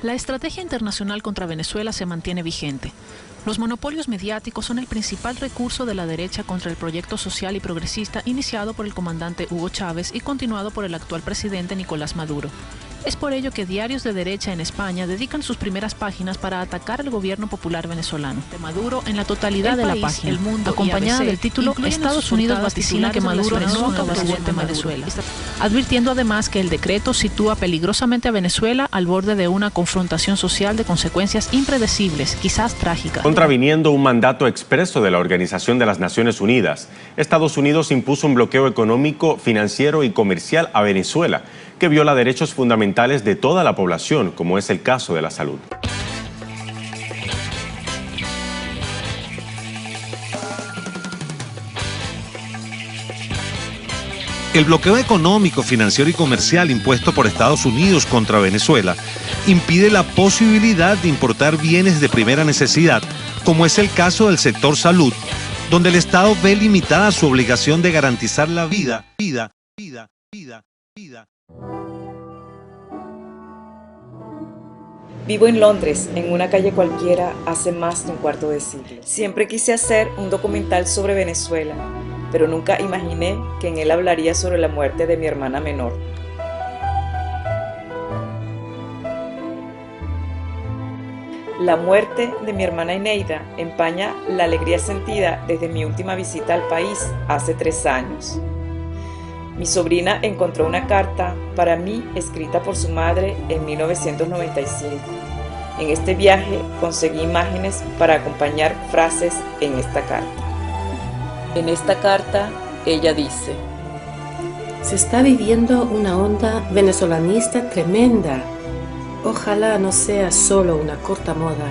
La estrategia internacional contra Venezuela se mantiene vigente. Los monopolios mediáticos son el principal recurso de la derecha contra el proyecto social y progresista iniciado por el comandante Hugo Chávez y continuado por el actual presidente Nicolás Maduro. Es por ello que diarios de derecha en España dedican sus primeras páginas para atacar al gobierno popular venezolano. De Maduro en la totalidad de la página, El Mundo, acompañada del título Estados Unidos vaticina que Maduro nunca presidente de Venezuela, advirtiendo además que el decreto sitúa peligrosamente a Venezuela al borde de una confrontación social de consecuencias impredecibles, quizás trágicas. Contraviniendo un mandato expreso de la Organización de las Naciones Unidas, Estados Unidos impuso un bloqueo económico, financiero y comercial a Venezuela, que viola derechos fundamentales de toda la población, como es el caso de la salud. El bloqueo económico, financiero y comercial impuesto por Estados Unidos contra Venezuela impide la posibilidad de importar bienes de primera necesidad, como es el caso del sector salud, donde el Estado ve limitada su obligación de garantizar la vida. Vivo en Londres, en una calle cualquiera, hace más de un cuarto de siglo. Siempre quise hacer un documental sobre Venezuela, pero nunca imaginé que en él hablaría sobre la muerte de mi hermana menor. La muerte de mi hermana Eneida empaña la alegría sentida desde mi última visita al país hace 3 años. Mi sobrina encontró una carta para mí escrita por su madre en 1995. En este viaje conseguí imágenes para acompañar frases en esta carta. En esta carta ella dice: se está viviendo una onda venezolanista tremenda. Ojalá no sea solo una corta moda.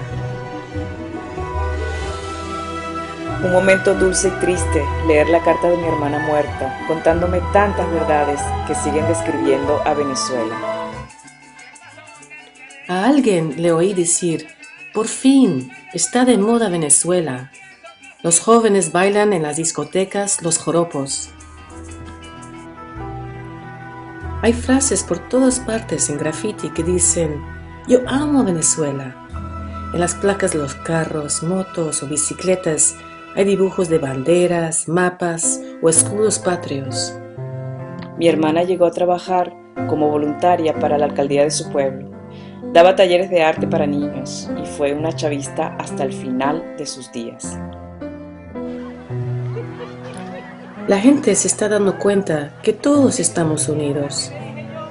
Un momento dulce y triste leer la carta de mi hermana muerta, contándome tantas verdades que siguen describiendo a Venezuela. A alguien le oí decir: por fin, está de moda Venezuela. Los jóvenes bailan en las discotecas los joropos. Hay frases por todas partes en graffiti que dicen: yo amo Venezuela. En las placas de los carros, motos o bicicletas hay dibujos de banderas, mapas o escudos patrios. Mi hermana llegó a trabajar como voluntaria para la alcaldía de su pueblo. Daba talleres de arte para niños y fue una chavista hasta el final de sus días. La gente se está dando cuenta que todos estamos unidos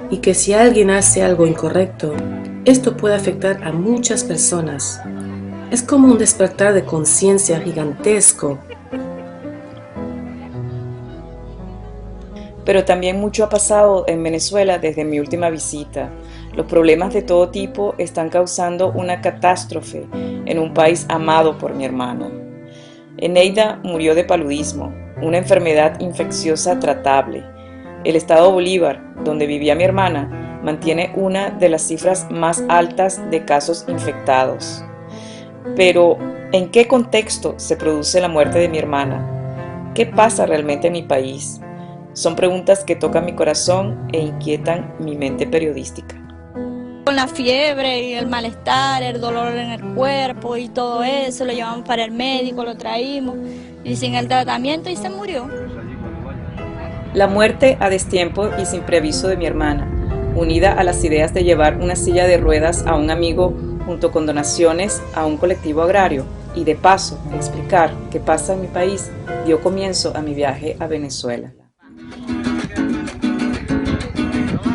y que si alguien hace algo incorrecto, esto puede afectar a muchas personas. Es como un despertar de conciencia gigantesco. Pero también mucho ha pasado en Venezuela desde mi última visita. Los problemas de todo tipo están causando una catástrofe en un país amado por mi hermana. Eneida murió de paludismo, una enfermedad infecciosa tratable. El estado Bolívar, donde vivía mi hermana, mantiene una de las cifras más altas de casos infectados. Pero, ¿en qué contexto se produce la muerte de mi hermana? ¿Qué pasa realmente en mi país? Son preguntas que tocan mi corazón e inquietan mi mente periodística. Con la fiebre y el malestar, el dolor en el cuerpo y todo eso, lo llevamos para el médico, lo traímos y sin el tratamiento y se murió. La muerte a destiempo y sin preaviso de mi hermana, unida a las ideas de llevar una silla de ruedas a un amigo junto con donaciones a un colectivo agrario y de paso explicar qué pasa en mi país, dio comienzo a mi viaje a Venezuela.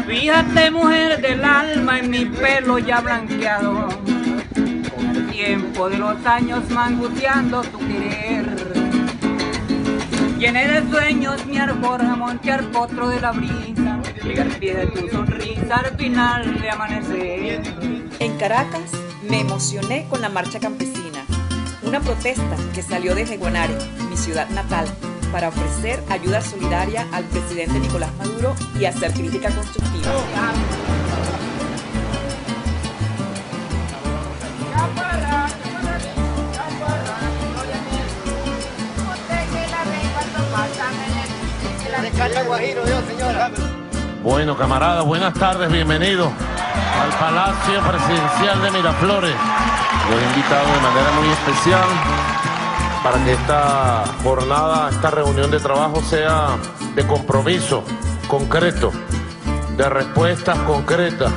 Fíjate, mujer del alma, en mi pelo ya blanqueado, con el tiempo de los años manguteando tu querer. Llené de sueños mi árbol, montear potro de la brisa, llega al pie de tu sonrisa al final de amanecer. En Caracas me emocioné con la marcha campesina, una protesta que salió de Jeguanare, mi ciudad natal, para ofrecer ayuda solidaria al presidente Nicolás Maduro y hacer crítica constructiva. Bueno, camaradas, buenas tardes, bienvenidos. al Palacio Presidencial de Miraflores. Los he invitado de manera muy especial para que esta jornada, esta reunión de trabajo sea de compromiso concreto, de respuestas concretas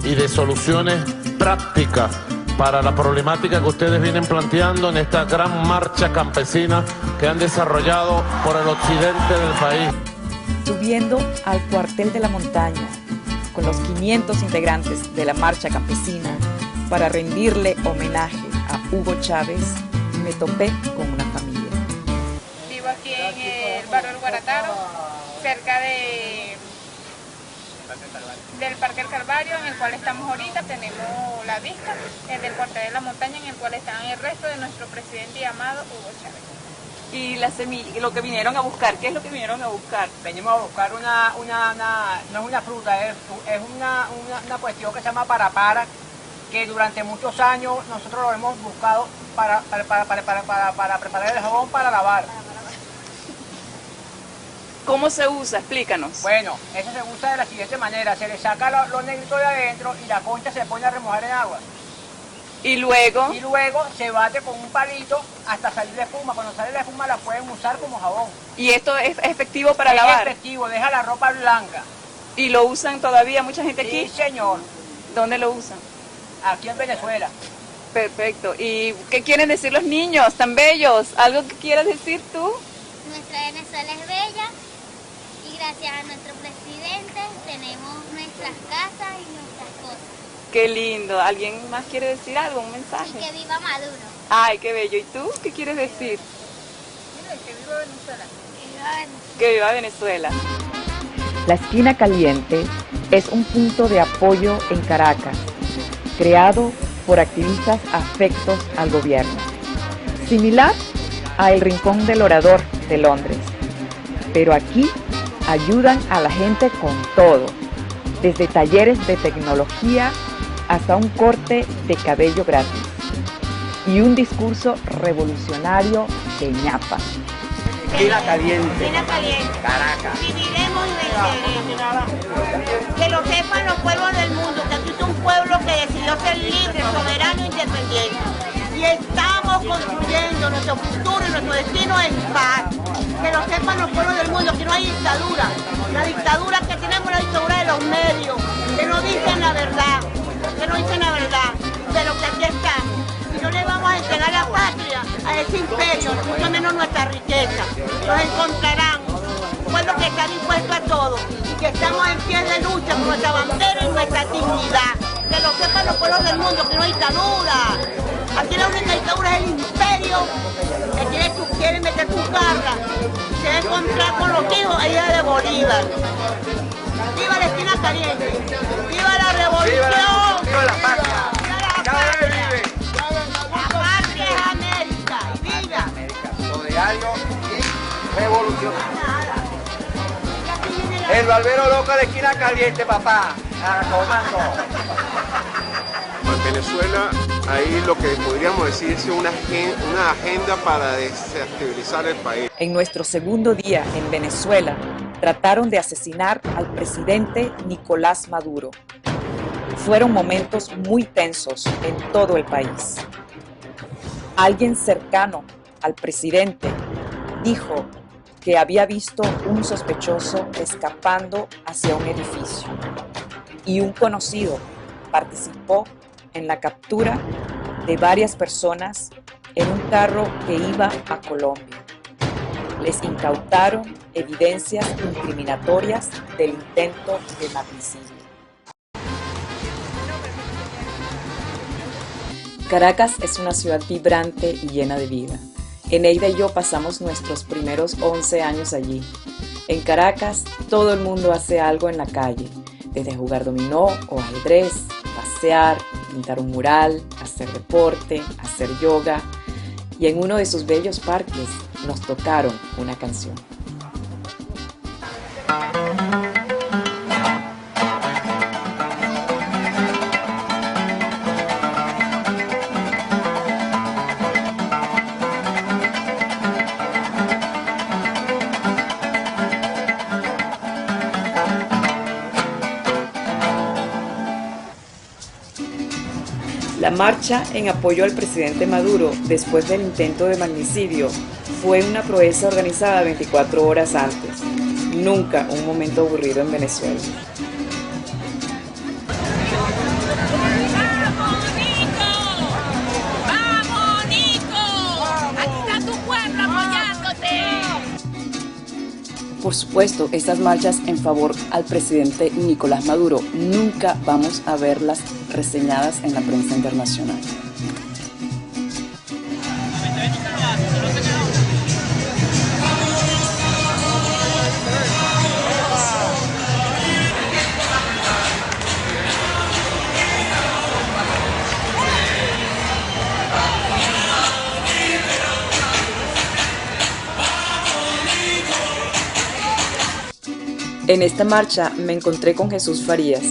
y de soluciones prácticas para la problemática que ustedes vienen planteando en esta gran marcha campesina que han desarrollado por el occidente del país. Subiendo al cuartel de la montaña con los 500 integrantes de la marcha campesina para rendirle homenaje a Hugo Chávez, me topé con una familia. Vivo aquí en el barrio del Guarataro, cerca del Parque del Calvario, en el cual estamos ahorita. Tenemos la vista del cuartel de la montaña, en el cual están el resto de nuestro presidente y amado Hugo Chávez. Y lo que vinieron a buscar, ¿qué es lo que vinieron a buscar? Venimos a buscar no es una fruta, es una cuestión que se llama parapara, que durante muchos años nosotros lo hemos buscado para preparar el jabón para lavar. ¿Cómo se usa? Explícanos. Bueno, eso se usa de la siguiente manera: se le saca los negritos de adentro y la concha se pone a remojar en agua. ¿Y luego? Y luego se bate con un palito hasta salir la espuma. Cuando sale la espuma la pueden usar como jabón. ¿Y esto es efectivo para lavar? Es efectivo, deja la ropa blanca. ¿Y lo usan todavía mucha gente aquí? Sí, señor. ¿Dónde lo usan? Aquí en Venezuela. Perfecto. ¿Y qué quieren decir los niños tan bellos? ¿Algo que quieras decir tú? Nuestra Venezuela es bella y gracias a nuestro presidente tenemos nuestras casas y nuestras cosas. Qué lindo. ¿Alguien más quiere decir algo? ¿Un mensaje? Y que viva Maduro. Ay, qué bello. ¿Y tú qué quieres decir? Que viva Venezuela. Que viva Venezuela. La Esquina Caliente es un punto de apoyo en Caracas, creado por activistas afectos al gobierno, similar a El Rincón del Orador de Londres. Pero aquí ayudan a la gente con todo, desde talleres de tecnología hasta un corte de cabello gratis y un discurso revolucionario de ñapa. Esquina Caliente. Esquina Caliente. Caracas. Viviremos y venceremos. Que lo sepan los pueblos del mundo, que aquí es un pueblo que decidió ser libre, soberano e independiente. Y estamos construyendo nuestro futuro y nuestro destino en paz. Que lo sepan los pueblos del mundo, que no hay dictadura. La dictadura que tenemos es la dictadura de los medios, que no dicen la verdad, pero que aquí estamos. Y no le vamos a entregar la patria a ese imperio, mucho menos nuestra riqueza. Nos encontrarán un pueblo que está dispuesto a todo y que estamos en pie de lucha por nuestra bandera y nuestra dignidad. Que lo sepan los pueblos del mundo, que no hay dictadura. Aquí la única dictadura es el imperio que quiere meter sus garras, se va a encontrar con los hijos allá de Bolívar. ¡Viva la Esquina Caliente! ¡Viva la revolución! ¡Viva la patria! ¡Cada vez vive! La patria es América y viva América, solidario y revolucionario. El barbero loco de Esquina Caliente, papá. Comando. En Venezuela, ahí lo que podríamos decir es una agenda para desestabilizar el país. En nuestro segundo día en Venezuela, trataron de asesinar al presidente Nicolás Maduro. Fueron momentos muy tensos en todo el país. Alguien cercano al presidente dijo que había visto un sospechoso escapando hacia un edificio y un conocido participó en la captura de varias personas en un carro que iba a Colombia. Les incautaron evidencias incriminatorias del intento de magnicidio. Caracas es una ciudad vibrante y llena de vida. Eneida y yo pasamos nuestros primeros 11 años allí. En Caracas, todo el mundo hace algo en la calle, desde jugar dominó o ajedrez, pasear, pintar un mural, hacer deporte, hacer yoga, y en uno de sus bellos parques nos tocaron una canción. La marcha en apoyo al presidente Maduro después del intento de magnicidio fue una proeza organizada 24 horas antes. Nunca un momento aburrido en Venezuela. ¡Vamos, Nico! ¡Aquí está tu pueblo apoyándote! Por supuesto, estas marchas en favor al presidente Nicolás Maduro nunca vamos a verlas reseñadas en la prensa internacional. En esta marcha me encontré con Jesús Farías,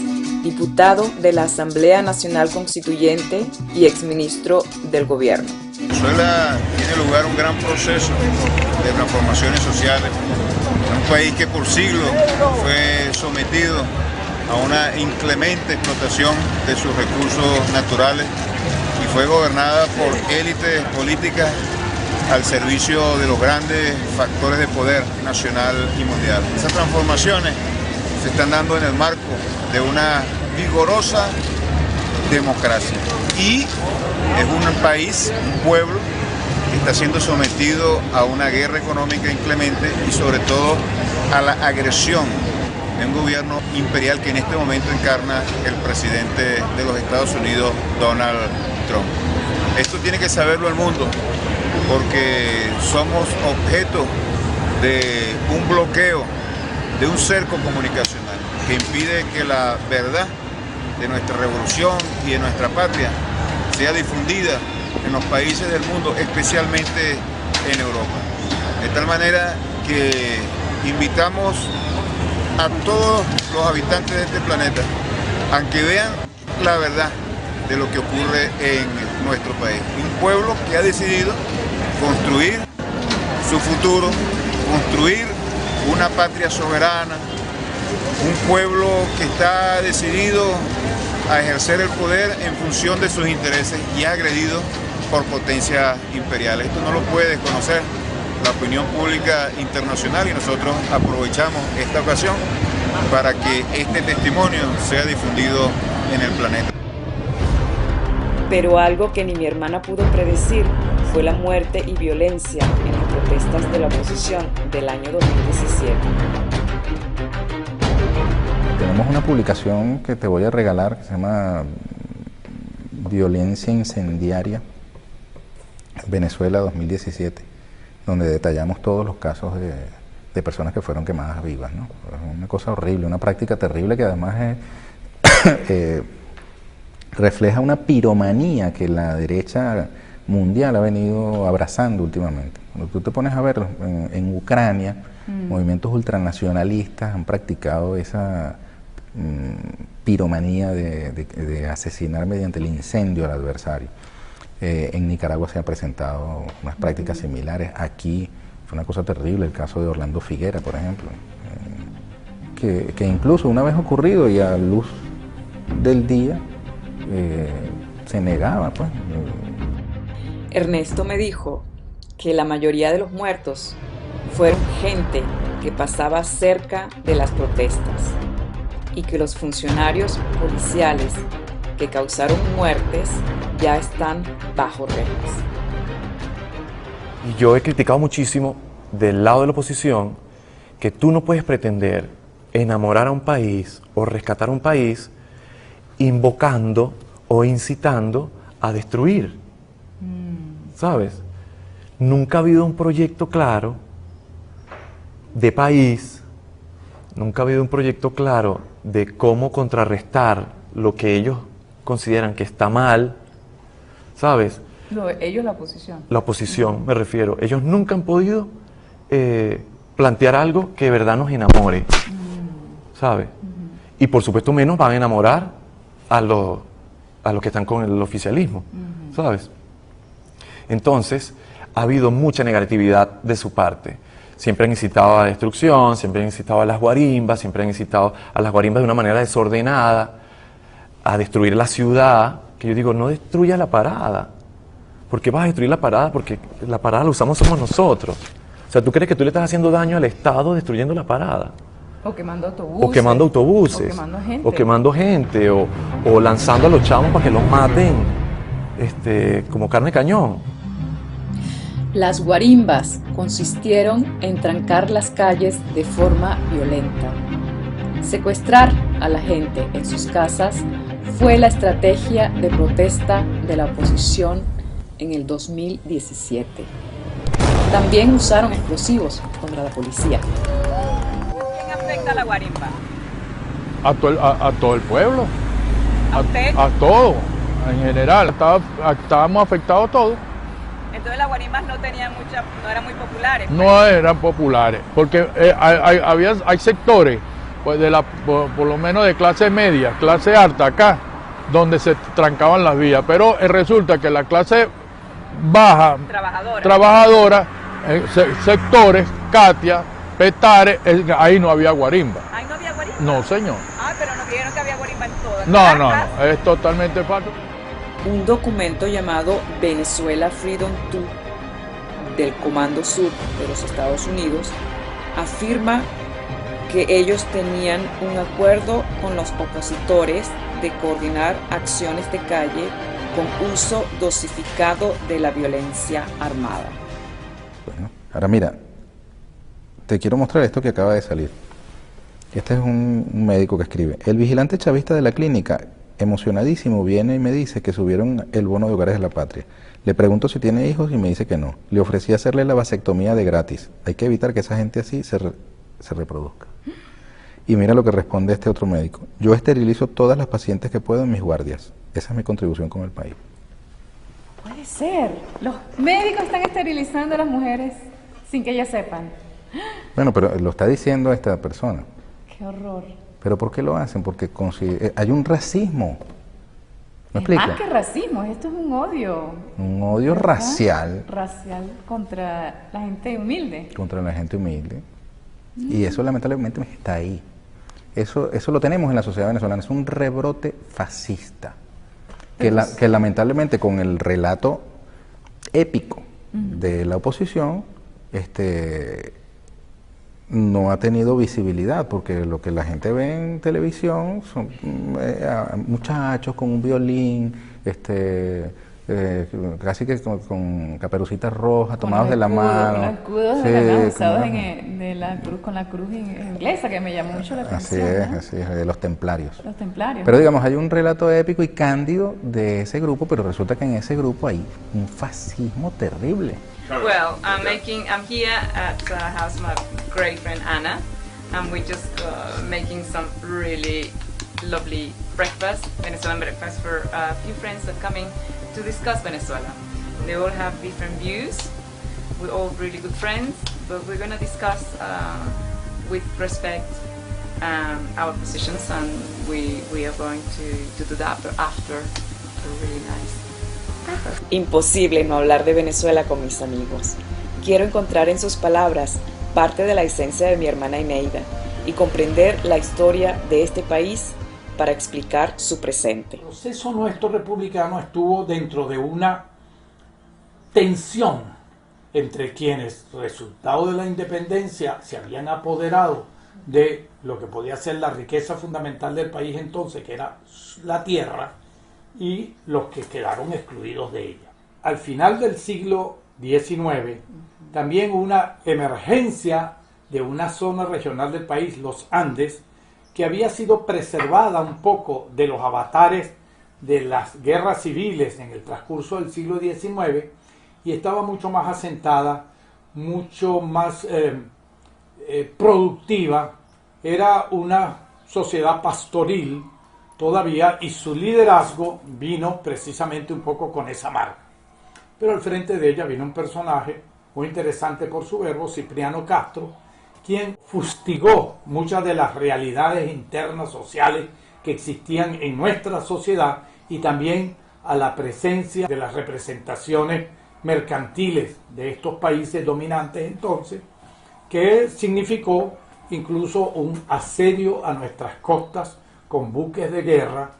diputado de la Asamblea Nacional Constituyente y exministro del gobierno. En Venezuela tiene lugar un gran proceso de transformaciones sociales, un país que por siglos fue sometido a una inclemente explotación de sus recursos naturales y fue gobernada por élites políticas al servicio de los grandes factores de poder nacional y mundial. Esas transformaciones se están dando en el marco de una vigorosa democracia y es un país, un pueblo que está siendo sometido a una guerra económica inclemente y sobre todo a la agresión de un gobierno imperial que en este momento encarna el presidente de los Estados Unidos, Donald Trump. Esto tiene que saberlo el mundo, porque somos objeto de un bloqueo, de un cerco comunicacional que impide que la verdad de nuestra revolución y de nuestra patria sea difundida en los países del mundo, especialmente en Europa. De tal manera que invitamos a todos los habitantes de este planeta a que vean la verdad de lo que ocurre en nuestro país. Un pueblo que ha decidido construir su futuro, construir una patria soberana, un pueblo que está decidido a ejercer el poder en función de sus intereses y agredido por potencias imperiales. Esto no lo puede desconocer la opinión pública internacional y nosotros aprovechamos esta ocasión para que este testimonio sea difundido en el planeta. Pero algo que ni mi hermana pudo predecir fue la muerte y violencia en las protestas de la oposición del año 2017. Tenemos una publicación que te voy a regalar que se llama Violencia Incendiaria Venezuela 2017, donde detallamos todos los casos de personas que fueron quemadas vivas, ¿no? Es una cosa horrible, una práctica terrible que además refleja una piromanía que la derecha mundial ha venido abrazando últimamente. Cuando tú te pones a ver en Ucrania, movimientos ultranacionalistas han practicado esa piromanía de asesinar mediante el incendio al adversario. En Nicaragua se han presentado unas prácticas similares. Aquí fue una cosa terrible el caso de Orlando Figuera, por ejemplo, que incluso una vez ocurrido y a luz del día se negaba, pues. Ernesto me dijo que la mayoría de los muertos fueron gente que pasaba cerca de las protestas y que los funcionarios policiales que causaron muertes ya están bajo rejas. Y yo he criticado muchísimo del lado de la oposición que tú no puedes pretender enamorar a un país o rescatar a un país invocando o incitando a destruir. ¿Sabes? Nunca ha habido un proyecto claro de país, nunca ha habido un proyecto claro de cómo contrarrestar lo que ellos consideran que está mal, ¿sabes? No, ellos la oposición. La oposición, me refiero. Ellos nunca han podido plantear algo que de verdad nos enamore, ¿sabes? Y por supuesto menos van a enamorar a los que están con el oficialismo, ¿sabes? Entonces, ha habido mucha negatividad de su parte. Siempre han incitado a la destrucción, siempre han incitado a las guarimbas, siempre han incitado a las guarimbas de una manera desordenada, a destruir la ciudad, que yo digo, no destruyas la parada. ¿Por qué vas a destruir la parada? Porque la parada la usamos somos nosotros. O sea, ¿tú crees que tú le estás haciendo daño al Estado destruyendo la parada? O quemando autobuses. O quemando autobuses. O quemando gente. O quemando gente. O lanzando a los chavos para que los maten como carne de cañón. Las guarimbas consistieron en trancar las calles de forma violenta. Secuestrar a la gente en sus casas fue la estrategia de protesta de la oposición en el 2017. También usaron explosivos contra la policía. ¿Quién afecta a la guarimba? A todo el pueblo. ¿A usted? A todo, en general. Estábamos afectados todos. Entonces las guarimbas no eran muy populares. Pues. No eran populares, porque hay sectores, pues por lo menos de clase media, clase alta acá, donde se trancaban las vías, pero resulta que la clase baja, trabajadora, sectores, Katia, Petare, ahí no había guarimba. ¿Ahí no había guarimba? No, señor. Ah, pero nos dijeron que había guarimba en todas. No, es totalmente falso. Un documento llamado Venezuela Freedom 2 del Comando Sur de los Estados Unidos afirma que ellos tenían un acuerdo con los opositores de coordinar acciones de calle con uso dosificado de la violencia armada. Bueno, ahora mira, te quiero mostrar esto que acaba de salir. Este es un médico que escribe: el vigilante chavista de la clínica, emocionadísimo, viene y me dice que subieron el bono de Hogares de la Patria. Le pregunto si tiene hijos y me dice que no. Le ofrecí hacerle la vasectomía de gratis. Hay que evitar que esa gente así se reproduzca. Y mira lo que responde este otro médico: yo esterilizo todas las pacientes que puedo en mis guardias. Esa es mi contribución con el país. Puede ser. Los médicos están esterilizando a las mujeres sin que ellas sepan. Bueno, pero lo está diciendo esta persona. Qué horror. ¿Pero por qué lo hacen? Porque hay un racismo. ¿Me Es explico? más que racismo, esto es un odio. Un odio racial. Racial contra la gente humilde. Contra la gente humilde. Y eso lamentablemente está ahí. Eso lo tenemos en la sociedad venezolana. Es un rebrote fascista. Que lamentablemente con el relato épico de la oposición, no ha tenido visibilidad, porque lo que la gente ve en televisión son muchachos con un violín, casi que con caperucitas rojas, tomados de la mano. Con escudos con la cruz inglesa, que me llamó mucho la atención. Así es, de los templarios. Los templarios. Pero digamos, hay un relato épico y cándido de ese grupo, pero resulta que en ese grupo hay un fascismo terrible. Well, I'm here at the house of my great friend Anna, and we're just making some really lovely breakfast, Venezuelan breakfast, for a few friends that are coming to discuss Venezuela. They all have different views. We're all really good friends, but we're going to discuss with respect our positions, and we are going to do that after a really nice. Imposible no hablar de Venezuela con mis amigos. Quiero encontrar en sus palabras parte de la esencia de mi hermana Eneida y comprender la historia de este país para explicar su presente. El proceso nuestro republicano estuvo dentro de una tensión entre quienes, resultado de la independencia, se habían apoderado de lo que podía ser la riqueza fundamental del país entonces, que era la tierra, y los que quedaron excluidos de ella. Al final del siglo XIX, también una emergencia de una zona regional del país, los Andes, que había sido preservada un poco de los avatares de las guerras civiles en el transcurso del siglo XIX, y estaba mucho más asentada, mucho más productiva. Era una sociedad pastoril todavía, y su liderazgo vino precisamente un poco con esa marca. Pero al frente de ella vino un personaje muy interesante por su verbo, Cipriano Castro, quien fustigó muchas de las realidades internas sociales que existían en nuestra sociedad, y también a la presencia de las representaciones mercantiles de estos países dominantes entonces, que significó incluso un asedio a nuestras costas con buques de guerra,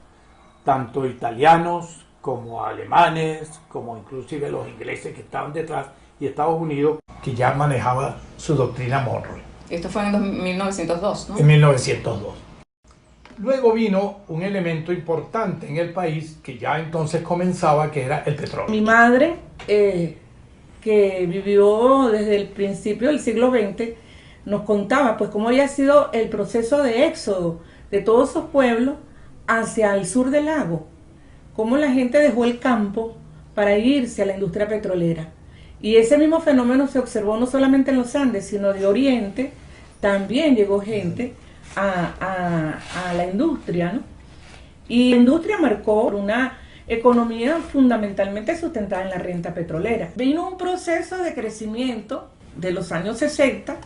tanto italianos como alemanes, como inclusive los ingleses que estaban detrás, y Estados Unidos, que ya manejaba su doctrina Monroe. Esto fue en 1902, ¿no? En 1902. Luego vino un elemento importante en el país que ya entonces comenzaba, que era el petróleo. Mi madre, que vivió desde el principio del siglo XX, nos contaba pues cómo había sido el proceso de éxodo de todos esos pueblos hacia el sur del lago, cómo la gente dejó el campo para irse a la industria petrolera. Y ese mismo fenómeno se observó no solamente en los Andes, sino de Oriente, también llegó gente a la industria, ¿no? Y la industria marcó una economía fundamentalmente sustentada en la renta petrolera. Vino un proceso de crecimiento de los años 60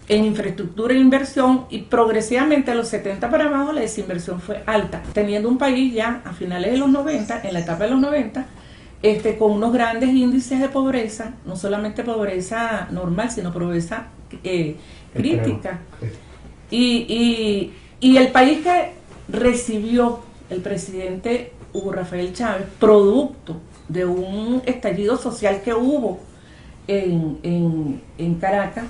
en infraestructura e inversión, y progresivamente a los 70 para abajo la desinversión fue alta, teniendo un país ya a finales de los 90, en la etapa de los 90, con unos grandes índices de pobreza, no solamente pobreza normal, sino pobreza crítica. Y el país que recibió el presidente Hugo Rafael Chávez, producto de un estallido social que hubo en Caracas,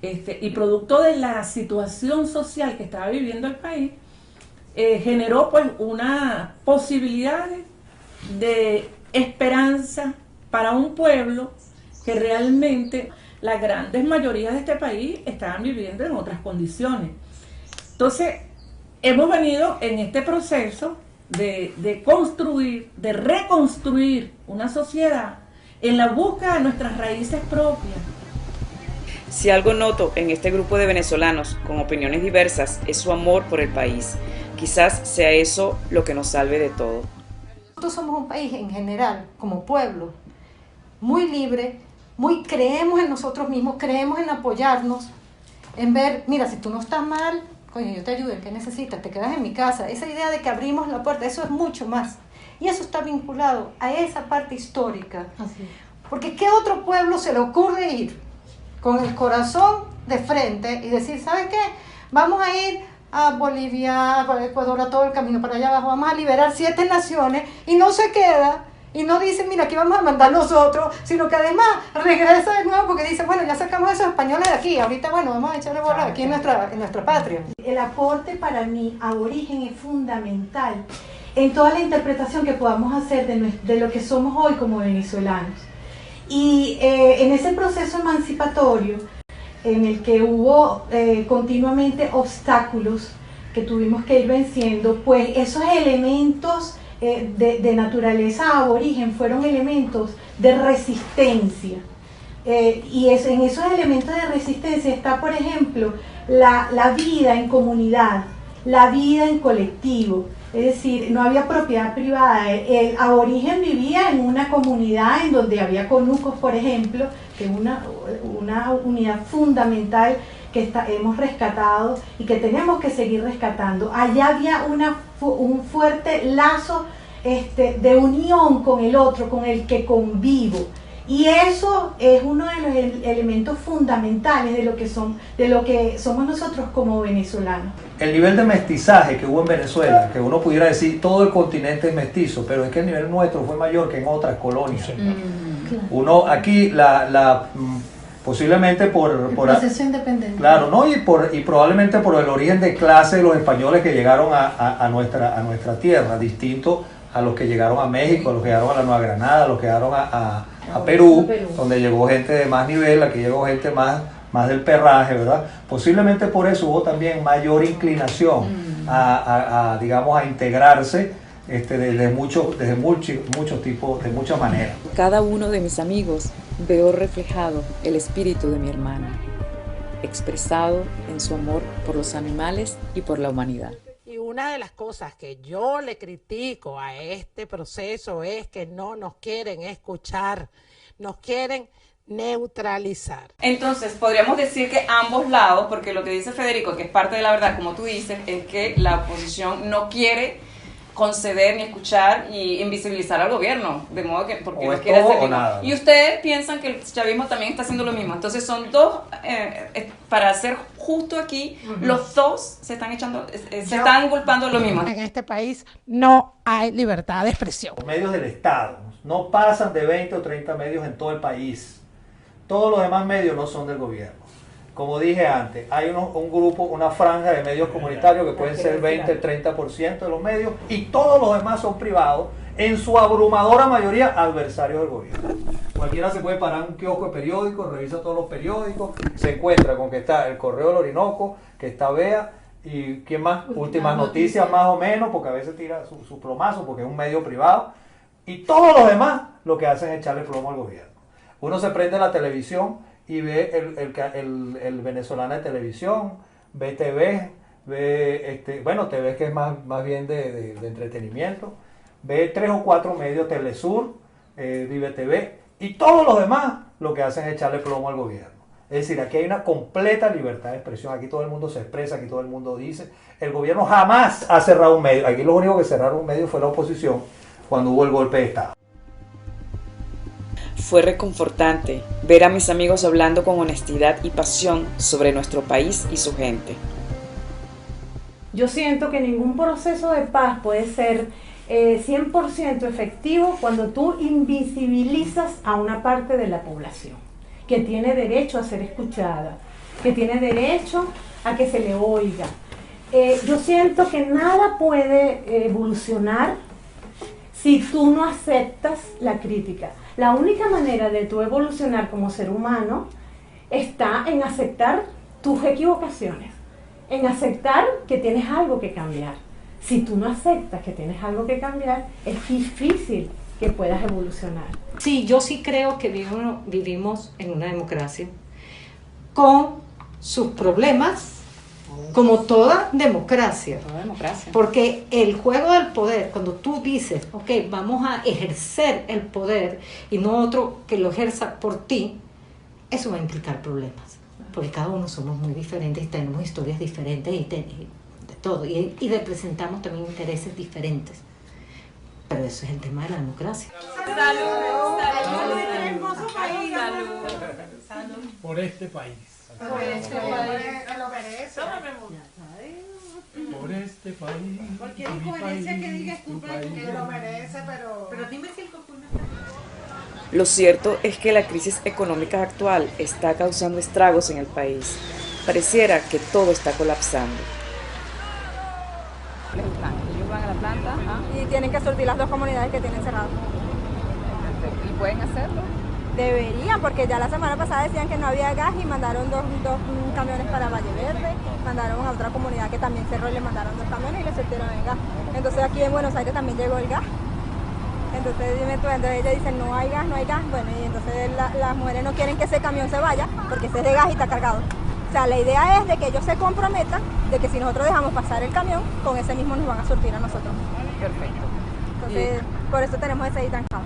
y producto de la situación social que estaba viviendo el país, generó pues una posibilidad de esperanza para un pueblo que realmente las grandes mayorías de este país estaban viviendo en otras condiciones. Entonces, hemos venido en este proceso de construir, de reconstruir una sociedad en la búsqueda de nuestras raíces propias. Si algo noto en este grupo de venezolanos con opiniones diversas es su amor por el país. Quizás sea eso lo que nos salve de todo. Nosotros somos un país en general, como pueblo, muy libre, muy creemos en nosotros mismos, creemos en apoyarnos, en ver, mira, si tú no estás mal, coño, yo te ayudo, ¿qué necesitas? Te quedas en mi casa. Esa idea de que abrimos la puerta, eso es mucho más. Y eso está vinculado a esa parte histórica. Así. Porque ¿qué otro pueblo se le ocurre ir con el corazón de frente y decir, ¿sabes qué? Vamos a ir a Bolivia, a Ecuador, a todo el camino para allá abajo, vamos a liberar 7 naciones, y no se queda, y no dice, mira, aquí vamos a mandar nosotros, sino que además regresa de nuevo porque dice, bueno, ya sacamos a esos españoles de aquí, ahorita, bueno, vamos a echarle bola aquí en nuestra patria. El aporte para mí aborigen es fundamental en toda la interpretación que podamos hacer de lo que somos hoy como venezolanos. Y en ese proceso emancipatorio, en el que hubo continuamente obstáculos que tuvimos que ir venciendo, pues esos elementos de naturaleza aborigen fueron elementos de resistencia. Y en esos elementos de resistencia está, por ejemplo, la vida en comunidad, la vida en colectivo. Es decir, no había propiedad privada. El aborigen vivía en una comunidad en donde había conucos, por ejemplo, que es una unidad fundamental que hemos rescatado y que tenemos que seguir rescatando. Allá había un fuerte lazo de unión con el otro, con el que convivo. Y eso es uno de los elementos fundamentales de lo que somos nosotros como venezolanos. El nivel de mestizaje que hubo en Venezuela, que uno pudiera decir todo el continente es mestizo, pero es que el nivel nuestro fue mayor que en otras colonias. Uno aquí, posiblemente por proceso independiente. Claro, ¿no? Y probablemente por el origen de clase de los españoles que llegaron a nuestra tierra, distinto a los que llegaron a México, a los que llegaron a la Nueva Granada, a los que llegaron a Perú, donde llegó gente de más nivel, aquí llegó gente más del perraje, ¿verdad? Posiblemente por eso hubo también mayor inclinación digamos, a integrarse desde muchos tipos, de muchas maneras. Cada uno de mis amigos veo reflejado el espíritu de mi hermana, expresado en su amor por los animales y por la humanidad. Y una de las cosas que yo le critico a este proceso es que no nos quieren escuchar, nos quieren neutralizar. Entonces, podríamos decir que ambos lados, porque lo que dice Federico, que es parte de la verdad, como tú dices, es que la oposición no quiere conceder ni escuchar y invisibilizar al gobierno, de modo que porque no quiere hacer nada. Y ustedes piensan que el chavismo también está haciendo lo mismo. Entonces son dos, para ser justo aquí los dos se están echando, se están culpando lo mismo. En este país no hay libertad de expresión. Los medios del Estado no pasan de 20 o 30 medios en todo el país. Todos los demás medios no son del gobierno. Como dije antes, hay un grupo, una franja de medios comunitarios que pueden ser 20, el 30% de los medios, y todos los demás son privados, en su abrumadora mayoría adversarios del gobierno. Cualquiera se puede parar en un kiosco de periódicos, revisa todos los periódicos, se encuentra con que está el Correo del Orinoco, que está Vea, y ¿quién más? Últimas Noticias más o menos, porque a veces tira su plomazo, porque es un medio privado, y todos los demás lo que hacen es echarle plomo al gobierno. Uno se prende la televisión y ve el Venezolana de Televisión, ve TV, ve TV, que es más bien de entretenimiento, ve 3 o 4 medios, Telesur, Vive TV, y todos los demás lo que hacen es echarle plomo al gobierno. Es decir, aquí hay una completa libertad de expresión, aquí todo el mundo se expresa, aquí todo el mundo dice. El gobierno jamás ha cerrado un medio, aquí lo único que cerraron un medio fue la oposición cuando hubo el golpe de Estado. Fue reconfortante ver a mis amigos hablando con honestidad y pasión sobre nuestro país y su gente. Yo siento que ningún proceso de paz puede ser 100% efectivo cuando tú invisibilizas a una parte de la población que tiene derecho a ser escuchada, que tiene derecho a que se le oiga. Yo siento que nada puede evolucionar si tú no aceptas la crítica. La única manera de tú evolucionar como ser humano está en aceptar tus equivocaciones, en aceptar que tienes algo que cambiar. Si tú no aceptas que tienes algo que cambiar, es difícil que puedas evolucionar. Sí, yo sí creo que vivimos en una democracia con sus problemas, como toda democracia. Porque el juego del poder, cuando tú dices, ok, vamos a ejercer el poder y no otro que lo ejerza por ti, eso va a implicar problemas. Porque cada uno somos muy diferentes y tenemos historias diferentes y de todo. Y representamos también intereses diferentes. Pero eso es el tema de la democracia. Salud. Por este país. Por este país. Lo merece. Por este país. Cualquier incoherencia que diga es culpa de que lo merece, pero dime si el cocuno. Lo cierto es que la crisis económica actual está causando estragos en el país. Pareciera que todo está colapsando. Ellos van a la planta y tienen que surtir las 2 comunidades que tienen cerradas. ¿Y pueden hacerlo? Deberían, porque ya la semana pasada decían que no había gas y mandaron dos camiones para Valle Verde, mandaron a otra comunidad que también cerró y le mandaron 2 camiones y le surtieron el gas. Entonces aquí en Buenos Aires también llegó el gas. Entonces dime tú, entonces ellos dicen no hay gas, bueno, y entonces las mujeres no quieren que ese camión se vaya porque ese es de gas y está cargado. O sea, la idea es de que ellos se comprometan de que si nosotros dejamos pasar el camión, con ese mismo nos van a surtir a nosotros. Perfecto. Entonces, por eso tenemos ese ahí trancado.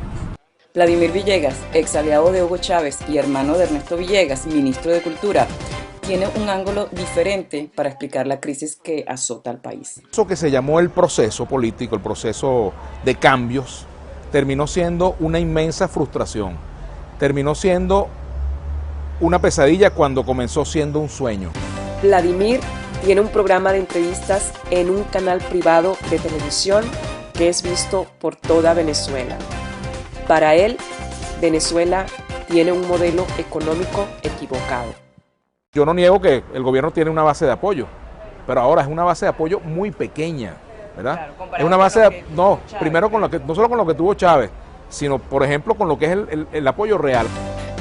Vladimir Villegas, ex aliado de Hugo Chávez y hermano de Ernesto Villegas, ministro de Cultura, tiene un ángulo diferente para explicar la crisis que azota al país. Eso que se llamó el proceso político, el proceso de cambios, terminó siendo una inmensa frustración, terminó siendo una pesadilla cuando comenzó siendo un sueño. Vladimir tiene un programa de entrevistas en un canal privado de televisión que es visto por toda Venezuela. Para él, Venezuela tiene un modelo económico equivocado. Yo no niego que el gobierno tiene una base de apoyo, pero ahora es una base de apoyo muy pequeña, ¿verdad? Claro, es una base de, no, primero con lo que, no solo con lo que tuvo Chávez, sino por ejemplo con lo que es el apoyo real.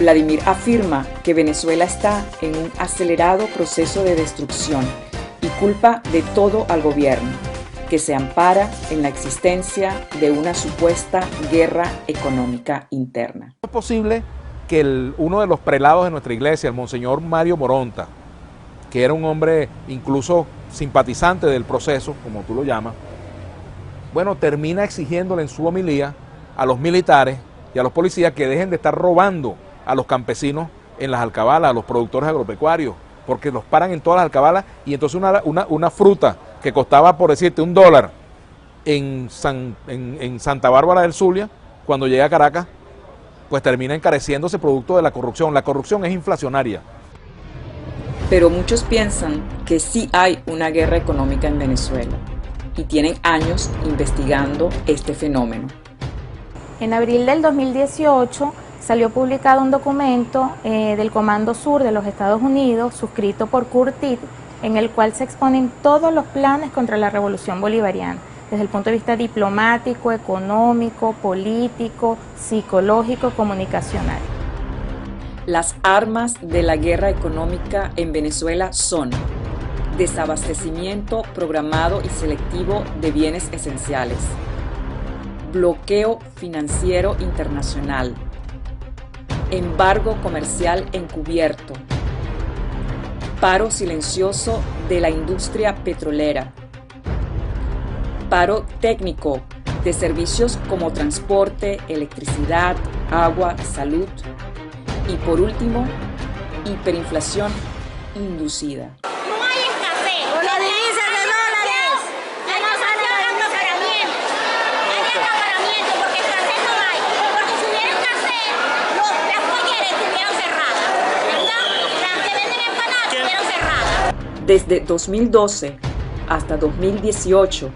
Vladimir afirma que Venezuela está en un acelerado proceso de destrucción y culpa de todo al gobierno, que se ampara en la existencia de una supuesta guerra económica interna. Es posible que uno de los prelados de nuestra iglesia, el monseñor Mario Moronta, que era un hombre incluso simpatizante del proceso, como tú lo llamas, bueno, termina exigiéndole en su homilía a los militares y a los policías que dejen de estar robando a los campesinos en las alcabalas, a los productores agropecuarios, porque los paran en todas las alcabalas y entonces una fruta que costaba, por decirte, $1 en Santa Bárbara del Zulia, cuando llega a Caracas, pues termina encareciéndose producto de la corrupción. La corrupción es inflacionaria. Pero muchos piensan que sí hay una guerra económica en Venezuela y tienen años investigando este fenómeno. En abril del 2018 salió publicado un documento del Comando Sur de los Estados Unidos, suscrito por Curtit, en el cual se exponen todos los planes contra la revolución bolivariana, desde el punto de vista diplomático, económico, político, psicológico, comunicacional. Las armas de la guerra económica en Venezuela son desabastecimiento programado y selectivo de bienes esenciales, bloqueo financiero internacional, embargo comercial encubierto, paro silencioso de la industria petrolera, paro técnico de servicios como transporte, electricidad, agua, salud y por último, hiperinflación inducida. No hay escasez. Con la divisa de dólares. La inflación es acaparamiento. Hay acaparamiento porque escasez no hay. Porque si hubiera escasez, las polleras estuvieran cerradas. ¿Verdad? Las que venden empanadas estuvieran cerradas. Desde 2012 hasta 2018,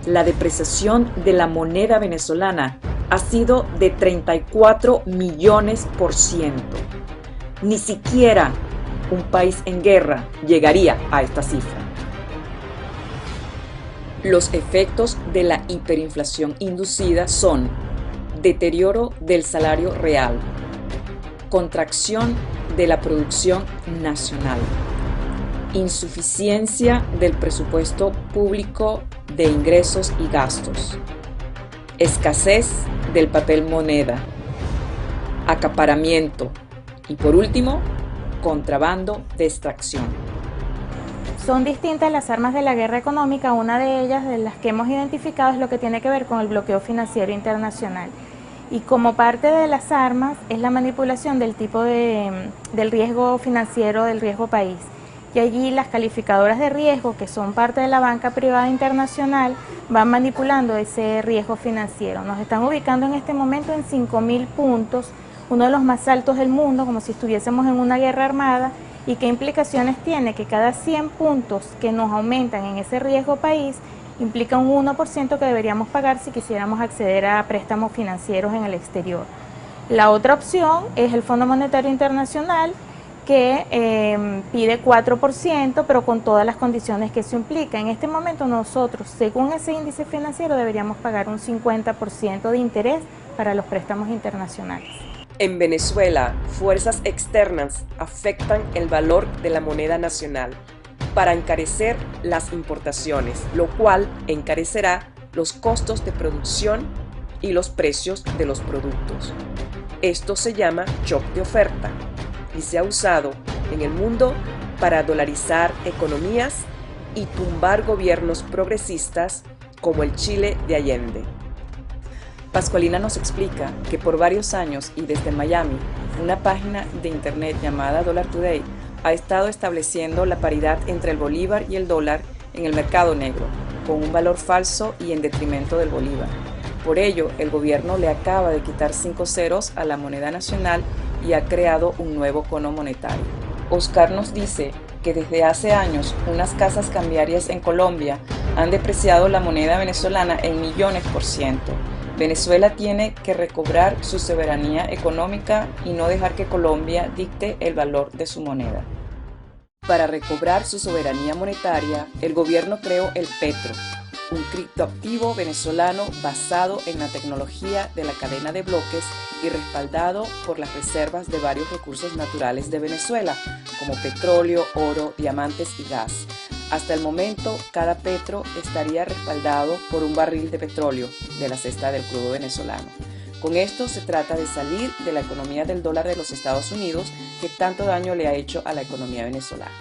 la depreciación de la moneda venezolana ha sido de 34 millones%. Ni siquiera un país en guerra llegaría a esta cifra. Los efectos de la hiperinflación inducida son deterioro del salario real, contracción de la producción nacional, insuficiencia del presupuesto público de ingresos y gastos, escasez del papel moneda, acaparamiento y por último, contrabando de extracción. Son distintas las armas de la guerra económica. Una de ellas, de las que hemos identificado, es lo que tiene que ver con el bloqueo financiero internacional. Y como parte de las armas es la manipulación del tipo del riesgo financiero, del riesgo país. Y allí las calificadoras de riesgo, que son parte de la banca privada internacional, van manipulando ese riesgo financiero. Nos están ubicando en este momento en 5.000 puntos, uno de los más altos del mundo, como si estuviésemos en una guerra armada. ¿Y qué implicaciones tiene? Que cada 100 puntos que nos aumentan en ese riesgo país implica un 1% que deberíamos pagar si quisiéramos acceder a préstamos financieros en el exterior. La otra opción es el Fondo Monetario Internacional, que pide 4%, pero con todas las condiciones que eso implica. En este momento nosotros, según ese índice financiero, deberíamos pagar un 50% de interés para los préstamos internacionales. En Venezuela, fuerzas externas afectan el valor de la moneda nacional para encarecer las importaciones, lo cual encarecerá los costos de producción y los precios de los productos. Esto se llama shock de oferta y se ha usado en el mundo para dolarizar economías y tumbar gobiernos progresistas como el Chile de Allende. Pascualina nos explica que por varios años y desde Miami, una página de internet llamada Dollar Today ha estado estableciendo la paridad entre el bolívar y el dólar en el mercado negro, con un valor falso y en detrimento del bolívar. Por ello, el gobierno le acaba de quitar 5 ceros a la moneda nacional y ha creado un nuevo cono monetario. Oscar nos dice que desde hace años unas casas cambiarias en Colombia han depreciado la moneda venezolana en millones%. Venezuela tiene que recobrar su soberanía económica y no dejar que Colombia dicte el valor de su moneda. Para recobrar su soberanía monetaria, el gobierno creó el Petro, un criptoactivo venezolano basado en la tecnología de la cadena de bloques y respaldado por las reservas de varios recursos naturales de Venezuela, como petróleo, oro, diamantes y gas. Hasta el momento, cada petro estaría respaldado por un barril de petróleo de la cesta del crudo venezolano. Con esto se trata de salir de la economía del dólar de los Estados Unidos, que tanto daño le ha hecho a la economía venezolana.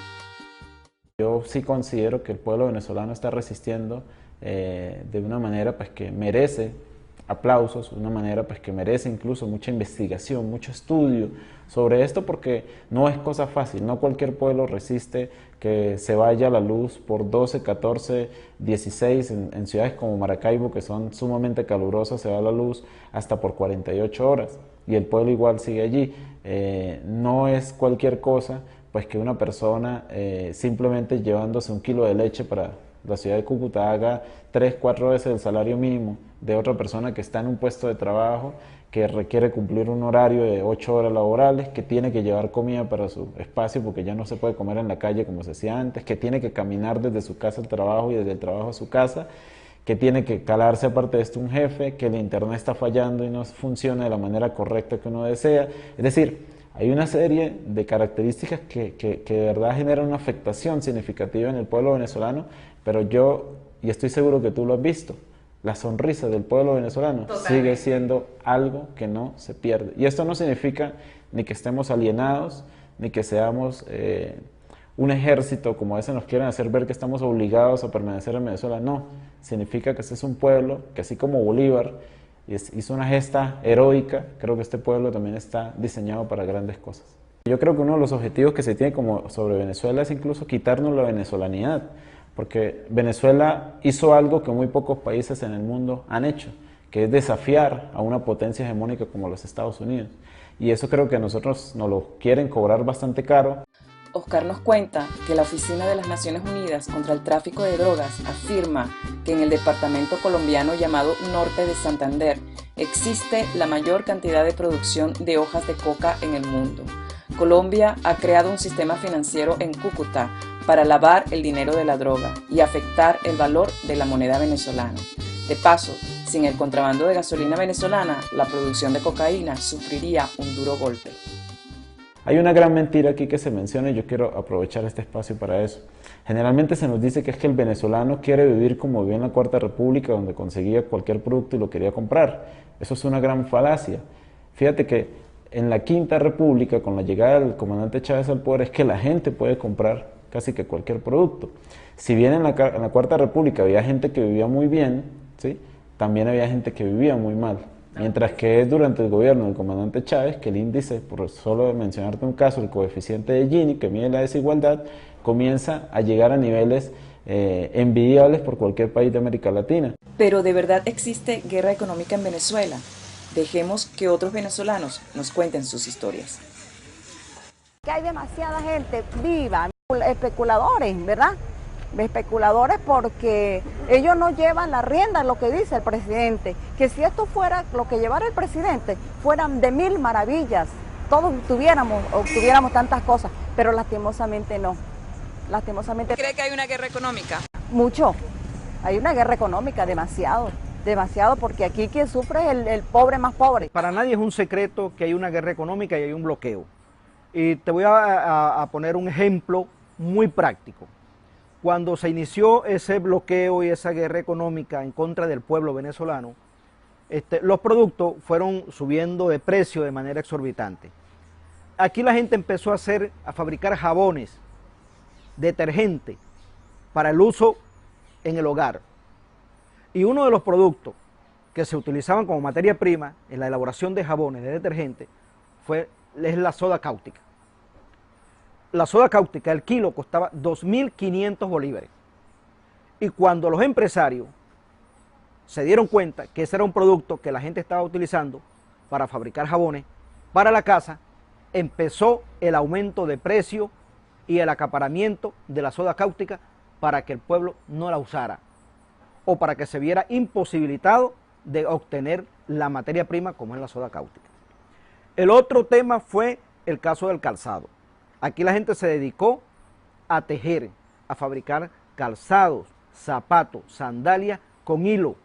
Yo sí considero que el pueblo venezolano está resistiendo de una manera pues, que merece aplausos, una manera pues, que merece incluso mucha investigación, mucho estudio sobre esto, porque no es cosa fácil, no cualquier pueblo resiste que se vaya la luz por 12, 14, 16, en ciudades como Maracaibo, que son sumamente calurosas, se va la luz hasta por 48 horas y el pueblo igual sigue allí. No es cualquier cosa pues que una persona simplemente llevándose 1 kilo de leche para la ciudad de Cúcuta haga 3, 4 veces el salario mínimo de otra persona que está en un puesto de trabajo, que requiere cumplir un horario de 8 horas laborales, que tiene que llevar comida para su espacio porque ya no se puede comer en la calle como se hacía antes, que tiene que caminar desde su casa al trabajo y desde el trabajo a su casa, que tiene que calarse aparte de esto un jefe, que el internet está fallando y no funciona de la manera correcta que uno desea. Es decir, hay una serie de características que de verdad generan una afectación significativa en el pueblo venezolano, pero yo, y estoy seguro que tú lo has visto, la sonrisa del pueblo venezolano sigue siendo algo que no se pierde. Y esto no significa ni que estemos alienados, ni que seamos un ejército, como a veces nos quieren hacer ver que estamos obligados a permanecer en Venezuela. No, significa que este es un pueblo que, así como Bolívar hizo una gesta heroica, creo que este pueblo también está diseñado para grandes cosas. Yo creo que uno de los objetivos que se tiene como sobre Venezuela es incluso quitarnos la venezolanidad, porque Venezuela hizo algo que muy pocos países en el mundo han hecho, que es desafiar a una potencia hegemónica como los Estados Unidos. Y eso creo que a nosotros nos lo quieren cobrar bastante caro. Oscar nos cuenta que la Oficina de las Naciones Unidas contra el Tráfico de Drogas afirma que en el departamento colombiano llamado Norte de Santander existe la mayor cantidad de producción de hojas de coca en el mundo. Colombia ha creado un sistema financiero en Cúcuta para lavar el dinero de la droga y afectar el valor de la moneda venezolana. De paso, sin el contrabando de gasolina venezolana, la producción de cocaína sufriría un duro golpe. Hay una gran mentira aquí que se menciona y yo quiero aprovechar este espacio para eso. Generalmente se nos dice que es que el venezolano quiere vivir como vivía en la Cuarta República, donde conseguía cualquier producto y lo quería comprar. Eso es una gran falacia. Fíjate que en la Quinta República, con la llegada del comandante Chávez al poder, es que la gente puede comprar casi que cualquier producto. Si bien en la Cuarta República había gente que vivía muy bien, ¿sí?, también había gente que vivía muy mal. Mientras que es durante el gobierno del comandante Chávez que el índice, por solo mencionarte un caso, el coeficiente de Gini, que mide la desigualdad, comienza a llegar a niveles envidiables por cualquier país de América Latina. Pero ¿de verdad existe guerra económica en Venezuela? Dejemos que otros venezolanos nos cuenten sus historias. Que hay demasiada gente viva, especuladores, ¿verdad? Especuladores porque ellos no llevan la rienda en lo que dice el presidente, que si esto fuera lo que llevara el presidente, fueran de mil maravillas, todos obtuviéramos tantas cosas, pero lastimosamente no. Lastimosamente. ¿Cree que hay una guerra económica? Mucho, hay una guerra económica, demasiado, porque aquí quien sufre es el pobre más pobre. Para nadie es un secreto que hay una guerra económica y hay un bloqueo. Y te voy a poner un ejemplo muy práctico. Cuando se inició ese bloqueo y esa guerra económica en contra del pueblo venezolano, los productos fueron subiendo de precio de manera exorbitante. Aquí la gente empezó a fabricar jabones, detergente, para el uso en el hogar. Y uno de los productos que se utilizaban como materia prima en la elaboración de jabones, de detergente, es la soda cáustica. La soda cáustica, el kilo costaba 2.500 bolívares. Y cuando los empresarios se dieron cuenta que ese era un producto que la gente estaba utilizando para fabricar jabones para la casa, empezó el aumento de precio y el acaparamiento de la soda cáustica para que el pueblo no la usara o para que se viera imposibilitado de obtener la materia prima como es la soda cáustica. El otro tema fue el caso del calzado. Aquí la gente se dedicó a tejer, a fabricar calzados, zapatos, sandalias con hilo.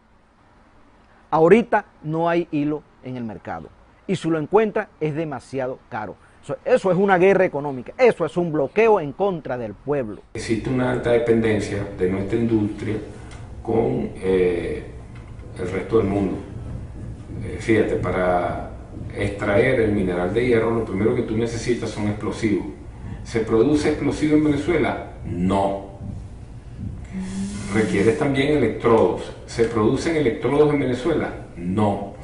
Ahorita no hay hilo en el mercado y si lo encuentra es demasiado caro. Eso es una guerra económica, eso es un bloqueo en contra del pueblo. Existe una alta dependencia de nuestra industria con el resto del mundo. Fíjate, para extraer el mineral de hierro, lo primero que tú necesitas son explosivos. ¿Se produce explosivo en Venezuela? No. ¿Requieres también electrodos? ¿Se producen electrodos en Venezuela? No.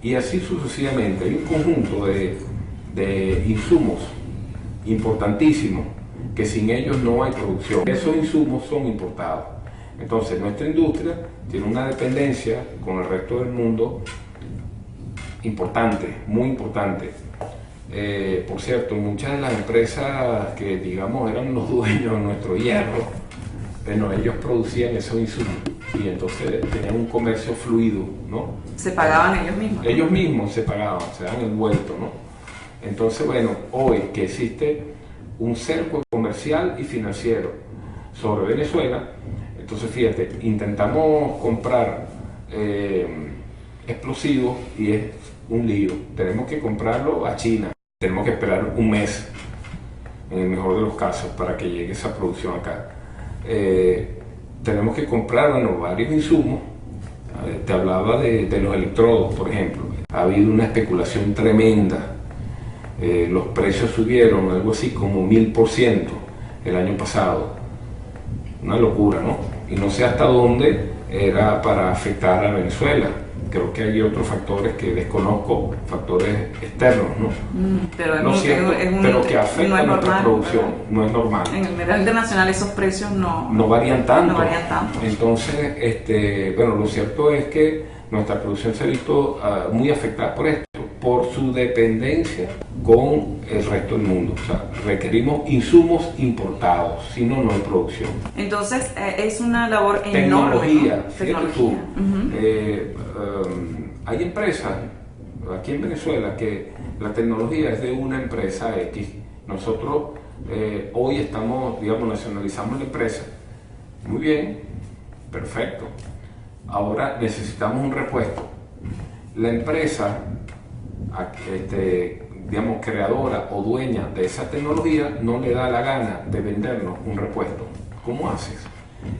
Y así sucesivamente. Hay un conjunto de insumos importantísimos que sin ellos no hay producción. Esos insumos son importados. Entonces nuestra industria tiene una dependencia con el resto del mundo importante, muy importante. Por cierto, muchas de las empresas que, digamos, eran los dueños de nuestro hierro, bueno, ellos producían esos insumos y entonces tenían un comercio fluido, ¿no? ¿Se pagaban ellos mismos? Ellos mismos se pagaban, se daban el vuelto, ¿no? Entonces, bueno, hoy que existe un cerco comercial y financiero sobre Venezuela, entonces fíjate, intentamos comprar explosivos y es un lío. Tenemos que comprarlo a China, tenemos que esperar un mes, en el mejor de los casos, para que llegue esa producción acá. Tenemos que comprar, bueno, varios insumos. Te hablaba de los electrodos, por ejemplo. Ha habido una especulación tremenda. Los precios subieron algo así como 1000% el año pasado. Una locura, ¿no? Y no sé hasta dónde era para afectar a Venezuela. Creo que hay otros factores que desconozco, factores externos, ¿no? Pero no cierto, pero que afectan no a nuestra normal, producción, ¿verdad? no es normal. En el mercado internacional esos precios no varían tanto. No varían tanto. Entonces, bueno, lo cierto es que nuestra producción se ha visto muy afectada por esto, por su dependencia con el resto del mundo. O sea, requerimos insumos importados, si no, no hay producción. Entonces, es una labor Tecnología, enorme, ¿no? fíjate tú. Hay empresas aquí en Venezuela que la tecnología es de una empresa X. Nosotros hoy estamos, digamos, nacionalizamos la empresa. Muy bien, perfecto. Ahora necesitamos un repuesto. La empresa, digamos, creadora o dueña de esa tecnología no le da la gana de vendernos un repuesto. ¿Cómo haces?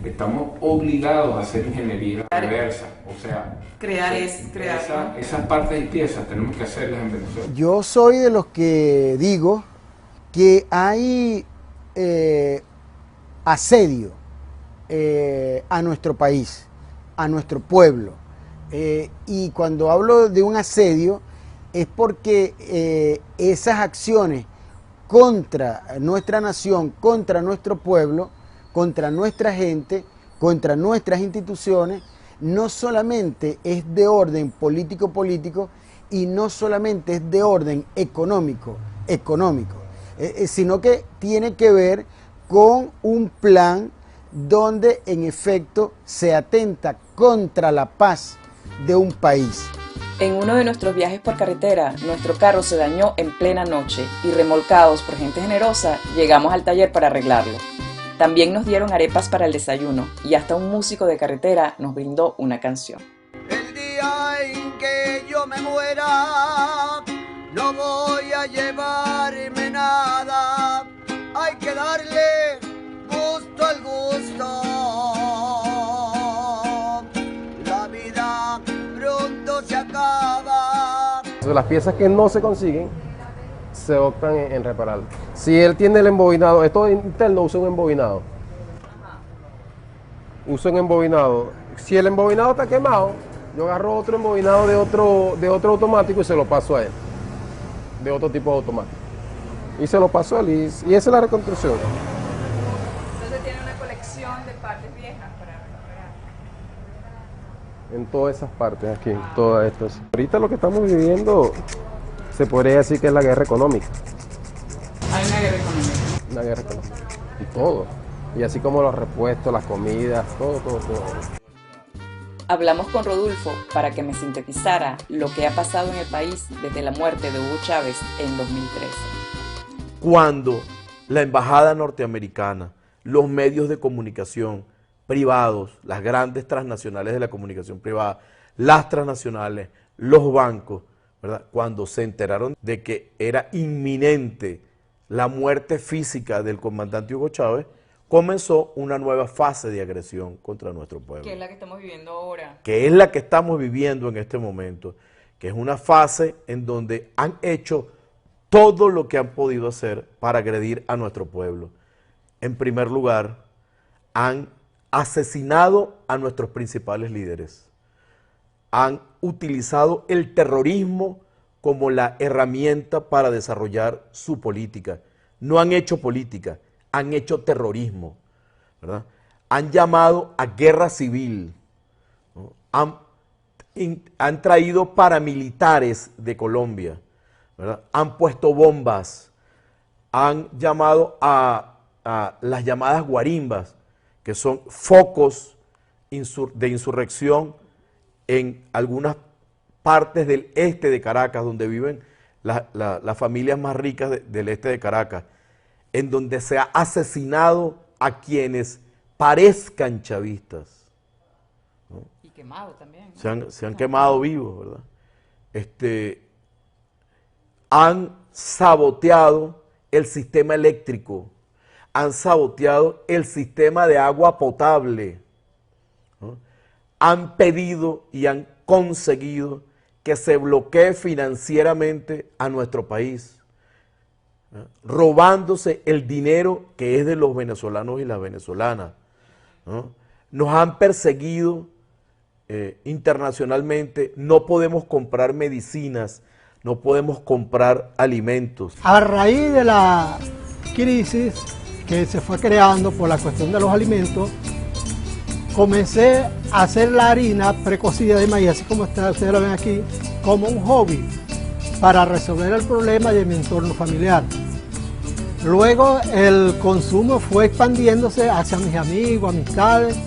Estamos obligados a hacer ingeniería reversa, o sea, esas partes y piezas tenemos que hacerlas en Venezuela. Yo soy de los que digo que hay asedio a nuestro país, a nuestro pueblo, y cuando hablo de un asedio es porque esas acciones contra nuestra nación, contra nuestro pueblo, contra nuestra gente, contra nuestras instituciones, no solamente es de orden político y no solamente es de orden económico, sino que tiene que ver con un plan donde en efecto se atenta contra la paz de un país. En uno de nuestros viajes por carretera, nuestro carro se dañó en plena noche y remolcados por gente generosa, llegamos al taller para arreglarlo. También nos dieron arepas para el desayuno y hasta un músico de carretera nos brindó una canción. El día en que yo me muera, no voy a llevarme nada, hay que darle gusto al gusto. La vida pronto se acaba. Las piezas que no se consiguen se optan en reparar. Si él tiene el embobinado, esto interno usa un embobinado. Usa un embobinado. Si el embobinado está quemado, yo agarro otro embobinado de otro automático y se lo paso a él. De otro tipo de automático. Y se lo paso a él y esa es la reconstrucción. Entonces tiene una colección de partes viejas para recuperar. En todas esas partes aquí, todas estas. Ahorita lo que estamos viviendo se podría decir que es la guerra económica. Hay una guerra económica. Una guerra económica. Y todo. Y así como los repuestos, las comidas, todo. Hablamos con Rodolfo para que me sintetizara lo que ha pasado en el país desde la muerte de Hugo Chávez en 2013. Cuando la embajada norteamericana, los medios de comunicación privados, las grandes transnacionales de la comunicación privada, las transnacionales, los bancos, ¿verdad? Cuando se enteraron de que era inminente la muerte física del comandante Hugo Chávez, comenzó una nueva fase de agresión contra nuestro pueblo. Que es la que estamos viviendo ahora. Que es la que estamos viviendo en este momento, que es una fase en donde han hecho todo lo que han podido hacer para agredir a nuestro pueblo. En primer lugar, han asesinado a nuestros principales líderes. Han utilizado el terrorismo como la herramienta para desarrollar su política. No han hecho política, han hecho terrorismo, ¿verdad? Han llamado a guerra civil, ¿no? Han traído paramilitares de Colombia, ¿verdad? Han puesto bombas, han llamado a las llamadas guarimbas, que son focos de insurrección en algunas partes del este de Caracas, donde viven las familias más ricas del este de Caracas, en donde se ha asesinado a quienes parezcan chavistas, ¿no? Y quemado también, ¿no? Se han quemado vivos, ¿verdad? Han saboteado el sistema eléctrico, han saboteado el sistema de agua potable, ¿no? Han pedido y han conseguido que se bloquee financieramente a nuestro país, ¿no? Robándose el dinero que es de los venezolanos y las venezolanas, ¿no? Nos han perseguido internacionalmente, no podemos comprar medicinas, no podemos comprar alimentos. A raíz de la crisis que se fue creando por la cuestión de los alimentos, comencé a hacer la harina precocida de maíz, así como ustedes lo ven aquí, como un hobby para resolver el problema de mi entorno familiar. Luego el consumo fue expandiéndose hacia mis amigos, amistades,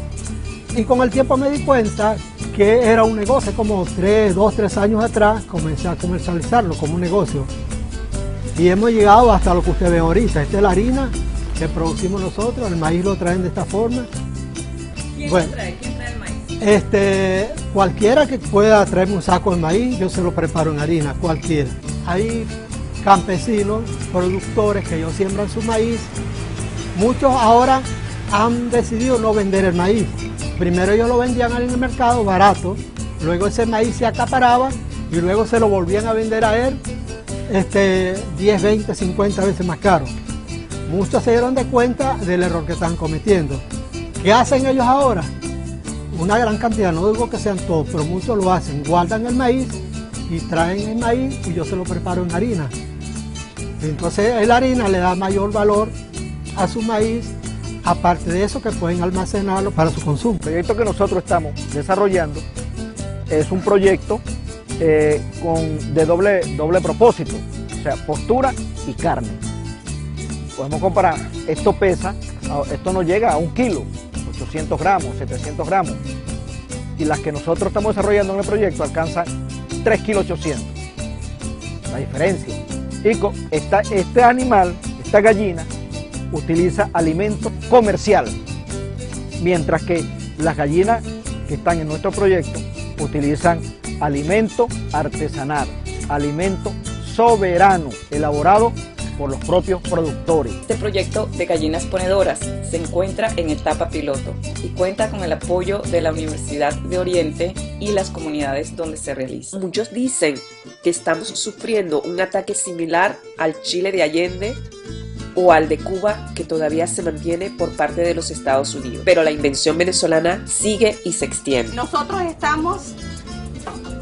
y con el tiempo me di cuenta que era un negocio. Como 2, 3 años atrás comencé a comercializarlo como un negocio. Y hemos llegado hasta lo que ustedes ven ahorita. Esta es la harina que producimos nosotros, el maíz lo traen de esta forma. ¿Quién Bueno, lo trae? ¿Quién trae el maíz? Cualquiera que pueda traerme un saco de maíz, yo se lo preparo en harina, cualquiera. Hay campesinos, productores que ellos siembran su maíz. Muchos ahora han decidido no vender el maíz. Primero ellos lo vendían en el mercado barato, luego ese maíz se acaparaba y luego se lo volvían a vender a él 10, 20, 50 veces más caro. Muchos se dieron de cuenta del error que están cometiendo. ¿Qué hacen ellos ahora? Una gran cantidad, no digo que sean todos, pero muchos lo hacen. Guardan el maíz y traen el maíz y yo se lo preparo en harina. Entonces la harina le da mayor valor a su maíz, aparte de eso que pueden almacenarlo para su consumo. El proyecto que nosotros estamos desarrollando es un proyecto de doble propósito, o sea, postura y carne. Podemos comparar, esto pesa, esto no llega a 1 kilo, 800 gramos, 700 gramos, y las que nosotros estamos desarrollando en el proyecto alcanzan 3 kilos 800, la diferencia. Y este animal, esta gallina, utiliza alimento comercial, mientras que las gallinas que están en nuestro proyecto utilizan alimento artesanal, alimento soberano, elaborado por los propios productores. Este proyecto de gallinas ponedoras se encuentra en etapa piloto y cuenta con el apoyo de la Universidad de Oriente y las comunidades donde se realiza. Muchos dicen que estamos sufriendo un ataque similar al Chile de Allende o al de Cuba, que todavía se mantiene por parte de los Estados Unidos. Pero la invención venezolana sigue y se extiende. Nosotros estamos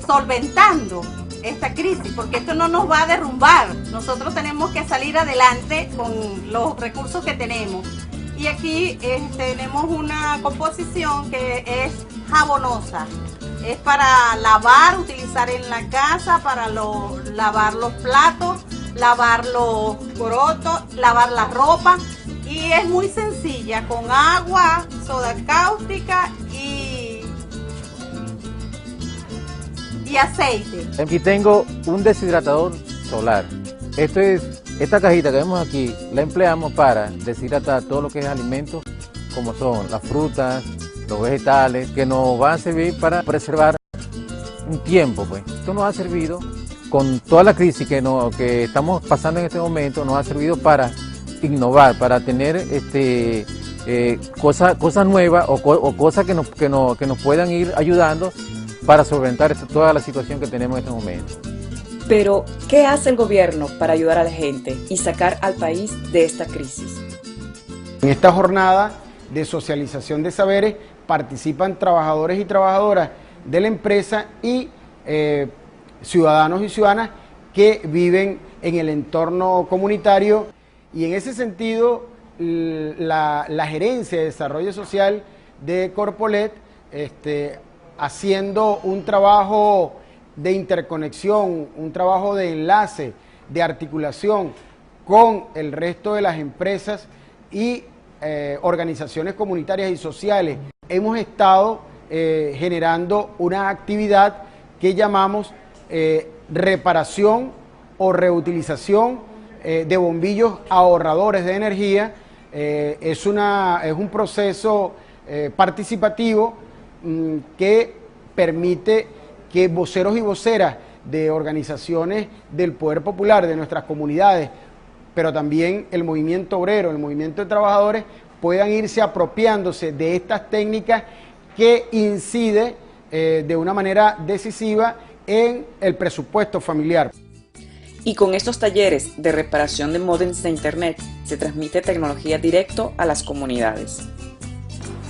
solventando esta crisis, porque esto no nos va a derrumbar. Nosotros tenemos que salir adelante con los recursos que tenemos. Y aquí tenemos una composición que es jabonosa. Es para lavar, utilizar en la casa, para lavar los platos, lavar los corotos, lavar la ropa. Y es muy sencilla, con agua, soda cáustica y aceite. Aquí tengo un deshidratador solar. Esta cajita que vemos aquí la empleamos para deshidratar todo lo que es alimentos, como son las frutas, los vegetales, que nos van a servir para preservar un tiempo. Pues. Esto nos ha servido, con toda la crisis que estamos pasando en este momento, nos ha servido para innovar, para tener cosas nuevas o cosas que nos puedan ir ayudando para solventar toda la situación que tenemos en este momento. Pero, ¿qué hace el gobierno para ayudar a la gente y sacar al país de esta crisis? En esta jornada de socialización de saberes participan trabajadores y trabajadoras de la empresa y ciudadanos y ciudadanas que viven en el entorno comunitario, y en ese sentido la Gerencia de Desarrollo Social de Corpolet haciendo un trabajo de interconexión, un trabajo de enlace de articulación con el resto de las empresas y organizaciones comunitarias y sociales, hemos estado generando una actividad que llamamos reparación o reutilización de bombillos ahorradores de energía. Es un proceso participativo que permite que voceros y voceras de organizaciones del poder popular, de nuestras comunidades, pero también el movimiento obrero, el movimiento de trabajadores, puedan irse apropiándose de estas técnicas que incide de una manera decisiva en el presupuesto familiar. Y con estos talleres de reparación de módems de internet se transmite tecnología directo a las comunidades.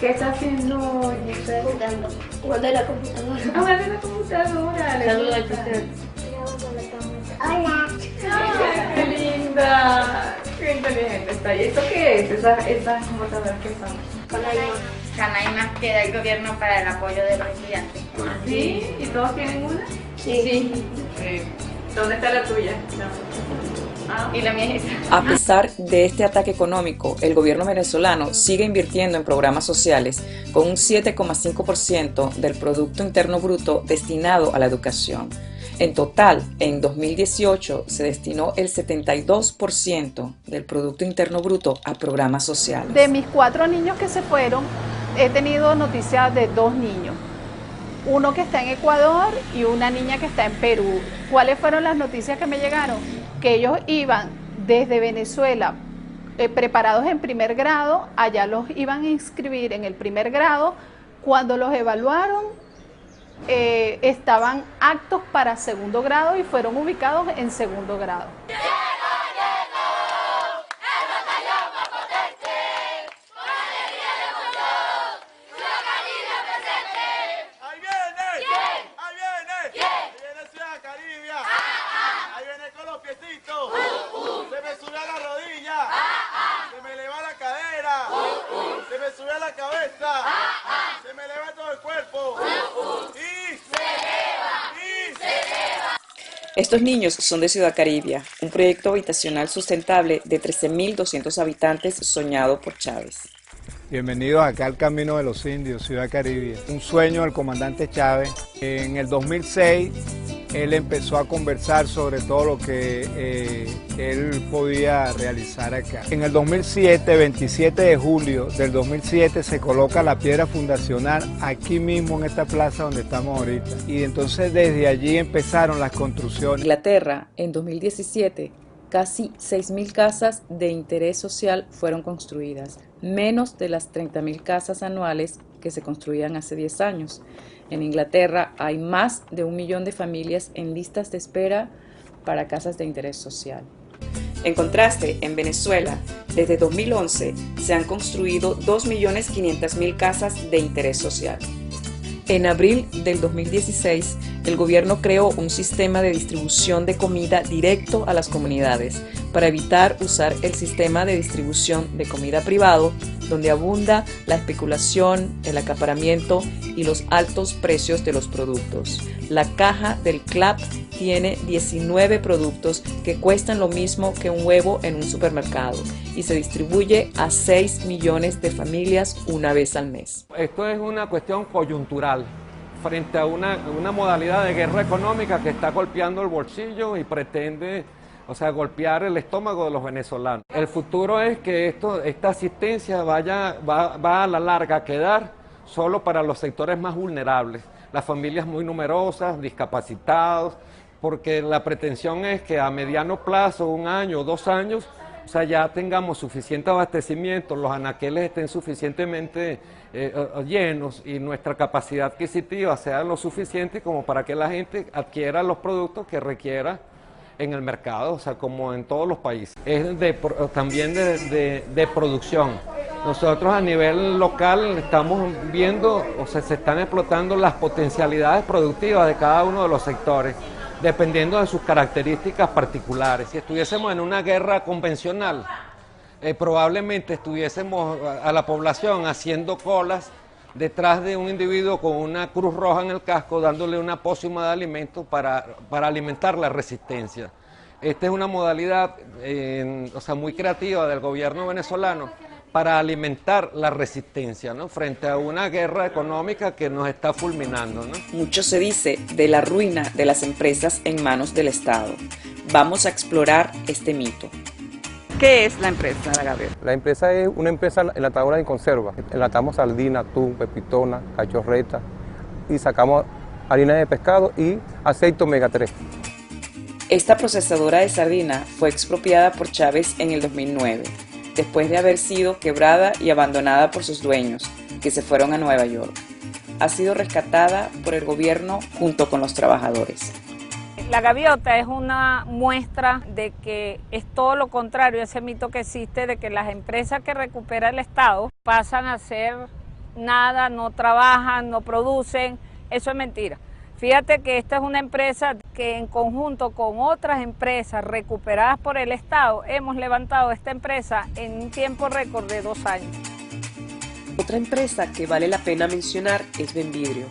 ¿Qué está haciendo Giselle? Jugando en la computadora. Jugando en la computadora. Saludos a Giselle. Hola. ¡Qué linda! ¡Qué inteligente está! ¿Y esto qué es? Esas computadoras que son. Canaima, que da el gobierno para el apoyo de los estudiantes. ¿Sí? ¿Y todos tienen una? Sí. ¿Dónde está la tuya? Y la mía es A pesar de este ataque económico, el gobierno venezolano sigue invirtiendo en programas sociales con un 7,5% del Producto Interno Bruto destinado a la educación. En total, en 2018 se destinó el 72% del Producto Interno Bruto a programas sociales. De mis 4 niños que se fueron, he tenido noticias de 2 niños. Uno que está en Ecuador y una niña que está en Perú. ¿Cuáles fueron las noticias que me llegaron? Que ellos iban desde Venezuela preparados en primer grado, allá los iban a inscribir en el primer grado. Cuando los evaluaron, estaban aptos para segundo grado y fueron ubicados en segundo grado. Se me sube a la rodilla, se me eleva la cadera, se me sube a la cabeza, se me eleva todo el cuerpo y se eleva. Estos niños son de Ciudad Caribia, un proyecto habitacional sustentable de 13.200 habitantes soñado por Chávez. Bienvenidos acá al Camino de los Indios, Ciudad Caribia. Un sueño del comandante Chávez. En el 2006 él empezó a conversar sobre todo lo que él podía realizar acá. En el 2007, 27 de julio del 2007, se coloca la piedra fundacional aquí mismo en esta plaza donde estamos ahorita. Y entonces desde allí empezaron las construcciones. En Inglaterra, en 2017, casi 6.000 casas de interés social fueron construidas, menos de las 30.000 casas anuales que se construían hace 10 años. En Inglaterra hay más de 1 millón de familias en listas de espera para casas de interés social. En contraste, en Venezuela, desde 2011 se han construido 2.500.000 casas de interés social. En abril del 2016, el gobierno creó un sistema de distribución de comida directo a las comunidades para evitar usar el sistema de distribución de comida privado, donde abunda la especulación, el acaparamiento y los altos precios de los productos. La caja del CLAP tiene 19 productos que cuestan lo mismo que un huevo en un supermercado y se distribuye a 6 millones de familias una vez al mes. Esto es una cuestión coyuntural frente a una modalidad de guerra económica que está golpeando el bolsillo y pretende, golpear el estómago de los venezolanos. El futuro es que esta asistencia va a la larga a quedar solo para los sectores más vulnerables, las familias muy numerosas, discapacitados, porque la pretensión es que a mediano plazo, 1 año o 2 años, ya tengamos suficiente abastecimiento, los anaqueles estén suficientemente llenos y nuestra capacidad adquisitiva sea lo suficiente como para que la gente adquiera los productos que requiera en el mercado, como en todos los países. Es también de producción. Nosotros a nivel local estamos viendo, se están explotando las potencialidades productivas de cada uno de los sectores, dependiendo de sus características particulares. Si estuviésemos en una guerra convencional, probablemente estuviésemos a la población haciendo colas detrás de un individuo con una cruz roja en el casco, dándole una pócima de alimentos para alimentar la resistencia. Esta es una modalidad o sea, muy creativa del gobierno venezolano para alimentar la resistencia, ¿no?, frente a una guerra económica que nos está fulminando, ¿no? Mucho se dice de la ruina de las empresas en manos del Estado. Vamos a explorar este mito. ¿Qué es la empresa, Gabriel? La empresa es una empresa enlatadora de conserva. Enlatamos sardina, atún, pepitona, cachorreta y sacamos harina de pescado y aceite omega 3. Esta procesadora de sardina fue expropiada por Chávez en el 2009, después de haber sido quebrada y abandonada por sus dueños, que se fueron a Nueva York. Ha sido rescatada por el gobierno junto con los trabajadores. La gaviota es una muestra de que es todo lo contrario a ese mito que existe de que las empresas que recupera el Estado pasan a hacer nada, no trabajan, no producen. Eso es mentira. Fíjate que esta es una empresa que en conjunto con otras empresas recuperadas por el Estado hemos levantado esta empresa en un tiempo récord de 2 años. Otra empresa que vale la pena mencionar es Benvidrio,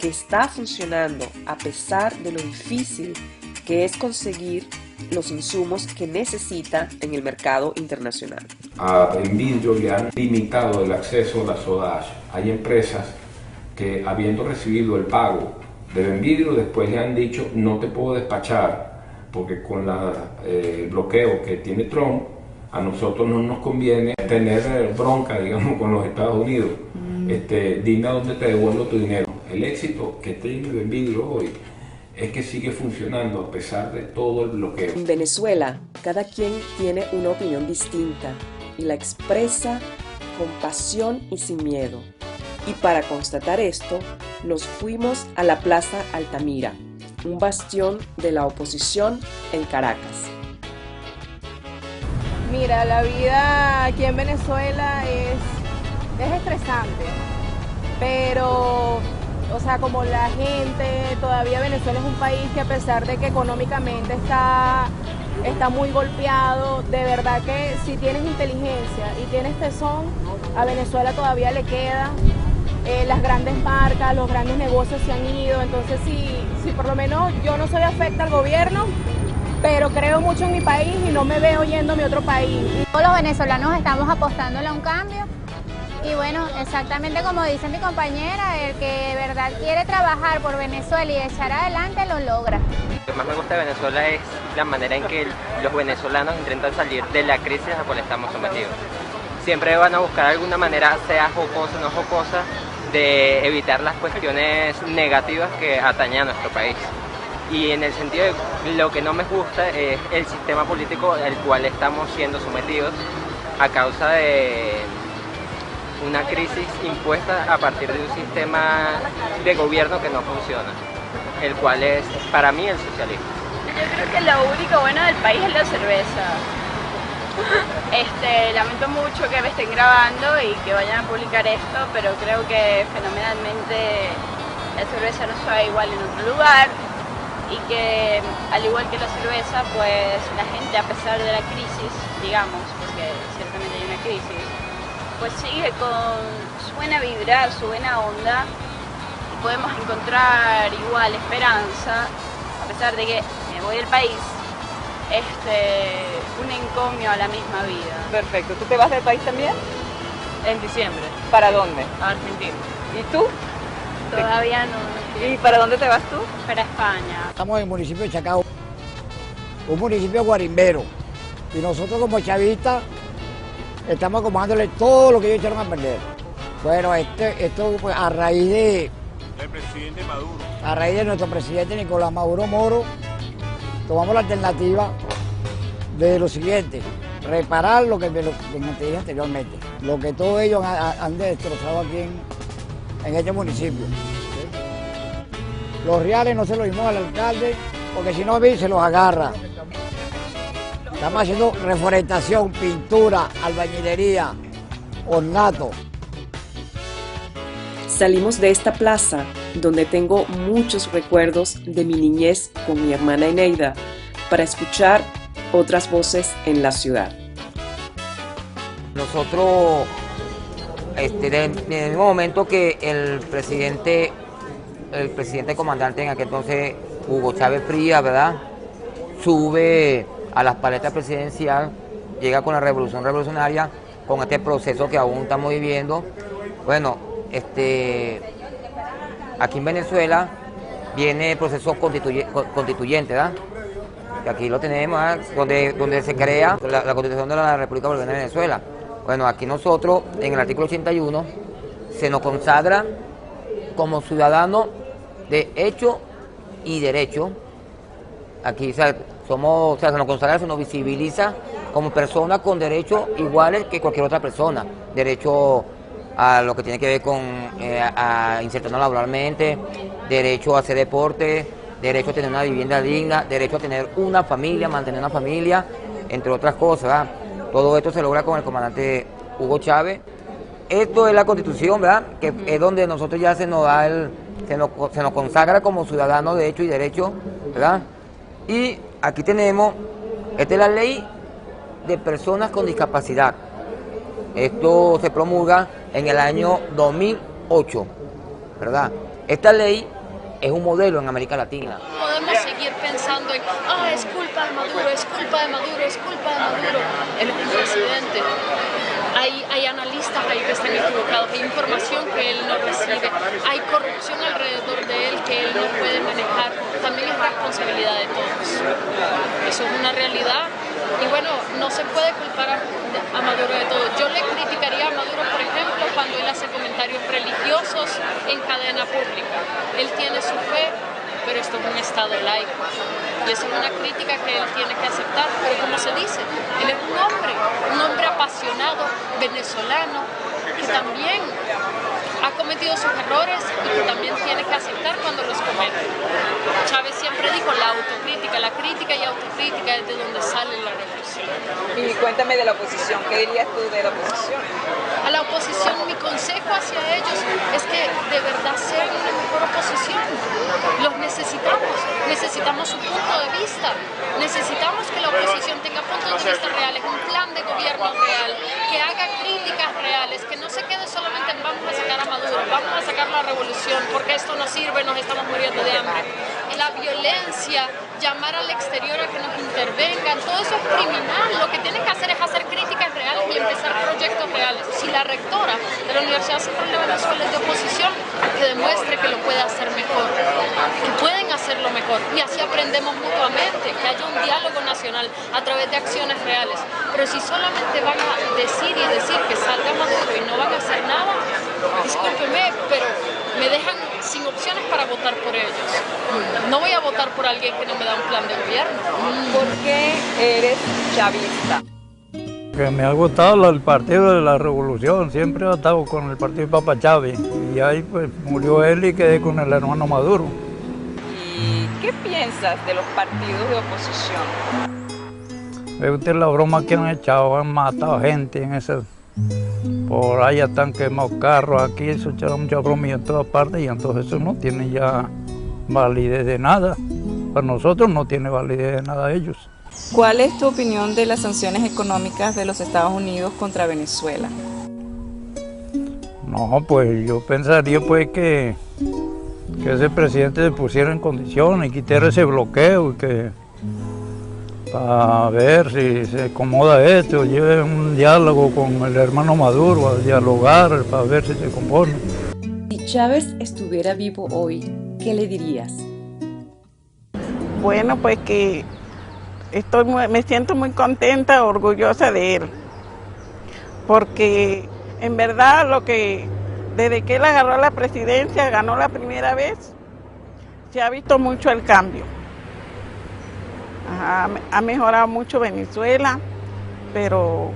que está funcionando a pesar de lo difícil que es conseguir los insumos que necesita en el mercado internacional. A Benvidrio le han limitado el acceso a la soda ash. Hay empresas que, habiendo recibido el pago de Benvidrio, después le han dicho no te puedo despachar porque con el bloqueo que tiene Trump a nosotros no nos conviene tener bronca, digamos, con los Estados Unidos. Dime a dónde te devuelvo tu dinero. El éxito que tiene Benvidrio hoy es que sigue funcionando a pesar de todo el bloqueo. En Venezuela, cada quien tiene una opinión distinta y la expresa con pasión y sin miedo. Y para constatar esto, nos fuimos a la Plaza Altamira, un bastión de la oposición en Caracas. Mira, la vida aquí en Venezuela es estresante, pero, o sea, como la gente, todavía Venezuela es un país que a pesar de que económicamente está muy golpeado, de verdad que si tienes inteligencia y tienes tesón, a Venezuela todavía le queda. Las grandes marcas, los grandes negocios se han ido, entonces si por lo menos yo no soy afecta al gobierno, pero creo mucho en mi país y no me veo yendo a mi otro país. Todos los venezolanos estamos apostándole a un cambio y bueno, exactamente como dice mi compañera, el que de verdad quiere trabajar por Venezuela y echar adelante lo logra. Lo que más me gusta de Venezuela es la manera en que los venezolanos intentan salir de la crisis a la cual estamos sometidos. Siempre van a buscar alguna manera, sea jocosa o no jocosa, de evitar las cuestiones negativas que atañen a nuestro país. Y en el sentido de lo que no me gusta es el sistema político al cual estamos siendo sometidos a causa de una crisis impuesta a partir de un sistema de gobierno que no funciona, el cual es para mí el socialismo. Yo creo que lo único bueno del país es la cerveza. Lamento mucho que me estén grabando y que vayan a publicar esto, pero creo que fenomenalmente la cerveza no sabe igual en otro lugar y que al igual que la cerveza, pues la gente a pesar de la crisis, digamos, porque ciertamente hay una crisis, pues sigue con su buena vibra, su buena onda y podemos encontrar igual esperanza a pesar de que me voy del país. Un encomio a la misma vida. Perfecto. ¿Tú te vas del país también? En diciembre. ¿Para dónde? A Argentina. ¿Y tú? Todavía no. ¿Y para dónde te vas tú? Para España. Estamos en el municipio de Chacao, un municipio guarimbero, y nosotros como chavistas estamos acomodándole todo lo que ellos echaron a perder. Bueno, esto pues, a raíz de... El presidente Maduro. A raíz de nuestro presidente Nicolás Maduro Moro, tomamos la alternativa de lo siguiente, reparar lo que te dije anteriormente, lo que todos ellos han destrozado aquí en este municipio. Los reales no se los dimos al alcalde, porque si no se los agarra. Estamos haciendo reforestación, pintura, albañilería, ornato. Salimos de esta plaza, donde tengo muchos recuerdos de mi niñez con mi hermana Eneida, para escuchar otras voces en la ciudad. Nosotros, en el momento que el presidente comandante en aquel entonces, Hugo Chávez Frías, ¿verdad?, sube a las paletas presidenciales, llega con la revolución revolucionaria, con este proceso que aún estamos viviendo. Bueno, aquí en Venezuela viene el proceso constituyente, ¿verdad? Y aquí lo tenemos, donde se crea la Constitución de la República Bolivariana de Venezuela. Bueno, aquí nosotros, en el artículo 81, se nos consagra como ciudadanos de hecho y derecho. Aquí se nos consagra, se nos visibiliza como personas con derechos iguales que cualquier otra persona. Derecho a lo que tiene que ver con a insertarnos laboralmente, derecho a hacer deporte, derecho a tener una vivienda digna, derecho a tener una familia, mantener una familia, entre otras cosas, ¿verdad? Todo esto se logra con el comandante Hugo Chávez. Esto es la Constitución, ¿verdad? Que es donde nosotros ya se nos da se nos consagra como ciudadanos de hecho y derecho, ¿verdad? Y aquí tenemos, esta es la ley de personas con discapacidad. Esto se promulga en el año 2008, ¿verdad? Esta ley es un modelo en América Latina. Podemos seguir pensando en, es culpa de Maduro, es culpa de Maduro, es culpa de Maduro. Él es un presidente. Hay analistas ahí que están equivocados, hay información que él no recibe, hay corrupción alrededor de él que él no puede manejar. También es responsabilidad de todos. Eso es una realidad. Y bueno, no se puede culpar a Maduro de todo. Yo le criticaría a Maduro, por ejemplo, cuando él hace comentarios religiosos en cadena pública. Él tiene su fe, pero esto es un Estado laico. Y eso es una crítica que él tiene que aceptar. Pero como se dice, él es un hombre apasionado, venezolano, que también ha cometido sus errores y que también tiene que aceptar cuando los comete. Chávez siempre dijo la autocrítica, la crítica y autocrítica es de donde sale la revolución. Y cuéntame de la oposición, ¿qué dirías tú de la oposición? A la oposición, mi consejo hacia ellos es que de verdad sean una mejor oposición. Los necesitamos su punto de vista, necesitamos que la oposición tenga puntos de vista reales, un plan de gobierno real, que haga críticas reales, que no se quede solamente en vamos a sacar a Maduro, vamos a sacar la revolución, porque esto no sirve, nos estamos muriendo de hambre. La violencia, llamar al exterior a que nos intervengan, todo eso es criminal. Lo que tienen que hacer es hacer críticas reales y empezar proyectos reales. Si la rectora de la Universidad Central de Venezuela es de oposición, que demuestre que lo puede hacer mejor, que pueden hacerlo mejor, y así aprendemos mutuamente, que haya un diálogo nacional a través de acciones reales. Pero si solamente van a decir que salga Maduro y no van a hacer nada, discúlpeme, pero me dejan sin opciones para votar por ellos. No voy a votar por alguien que no me da un plan de gobierno. ¿Por qué eres chavista? Que me ha gustado el Partido de la Revolución, siempre he estado con el Partido de Papa Chávez, y ahí pues murió él y quedé con el hermano Maduro. ¿Y qué piensas de los partidos de oposición? Me gusta la broma que han echado, han matado gente en ese... Por ahí están quemados carros, aquí eso echaron mucha broma en todas partes, y entonces eso no tiene ya validez de nada. Para nosotros no tiene validez de nada ellos. ¿Cuál es tu opinión de las sanciones económicas de los Estados Unidos contra Venezuela? No, pues yo pensaría pues que ese presidente se pusiera en condiciones y quitara ese bloqueo, y que para ver si se acomoda esto, lleve un diálogo con el hermano Maduro a dialogar para ver si se compone. Si Chávez estuviera vivo hoy, ¿qué le dirías? Bueno, pues que me siento muy contenta, orgullosa de él, porque en verdad desde que él agarró la presidencia, ganó la primera vez, se ha visto mucho el cambio. Ha mejorado mucho Venezuela, pero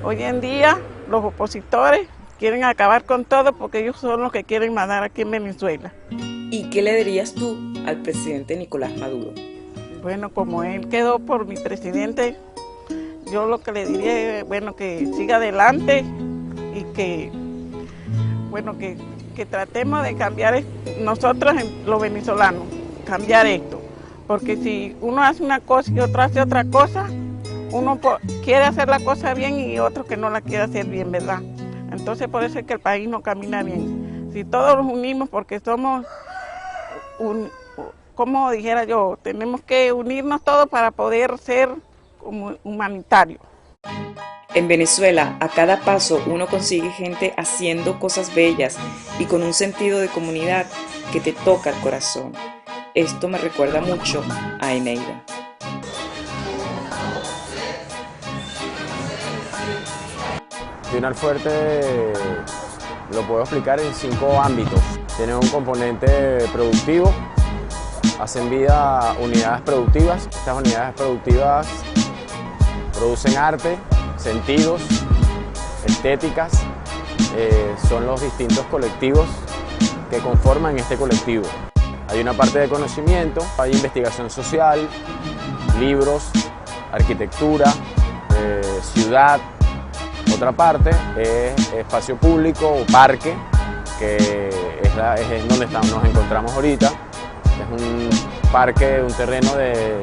hoy en día los opositores quieren acabar con todo porque ellos son los que quieren mandar aquí en Venezuela. ¿Y qué le dirías tú al presidente Nicolás Maduro? Bueno, como él quedó por mi presidente, yo lo que le diría es, bueno, que siga adelante y que, bueno, que tratemos de cambiar nosotros, los venezolanos, cambiar esto. Porque si uno hace una cosa y otro hace otra cosa, uno quiere hacer la cosa bien y otro que no la quiere hacer bien, ¿verdad? Entonces por eso es que el país no camina bien. Si todos nos unimos porque somos como dijera yo, tenemos que unirnos todos para poder ser como humanitarios. En Venezuela, a cada paso uno consigue gente haciendo cosas bellas y con un sentido de comunidad que te toca el corazón. Esto me recuerda mucho a Eneida. Pinar Fuerte lo puedo explicar en 5 ámbitos. Tiene un componente productivo, hacen vida unidades productivas. Estas unidades productivas producen arte, sentidos, estéticas, son los distintos colectivos que conforman este colectivo. Hay una parte de conocimiento, hay investigación social, libros, arquitectura, ciudad. Otra parte es espacio público o parque, que es donde nos encontramos ahorita. Es un parque, un terreno de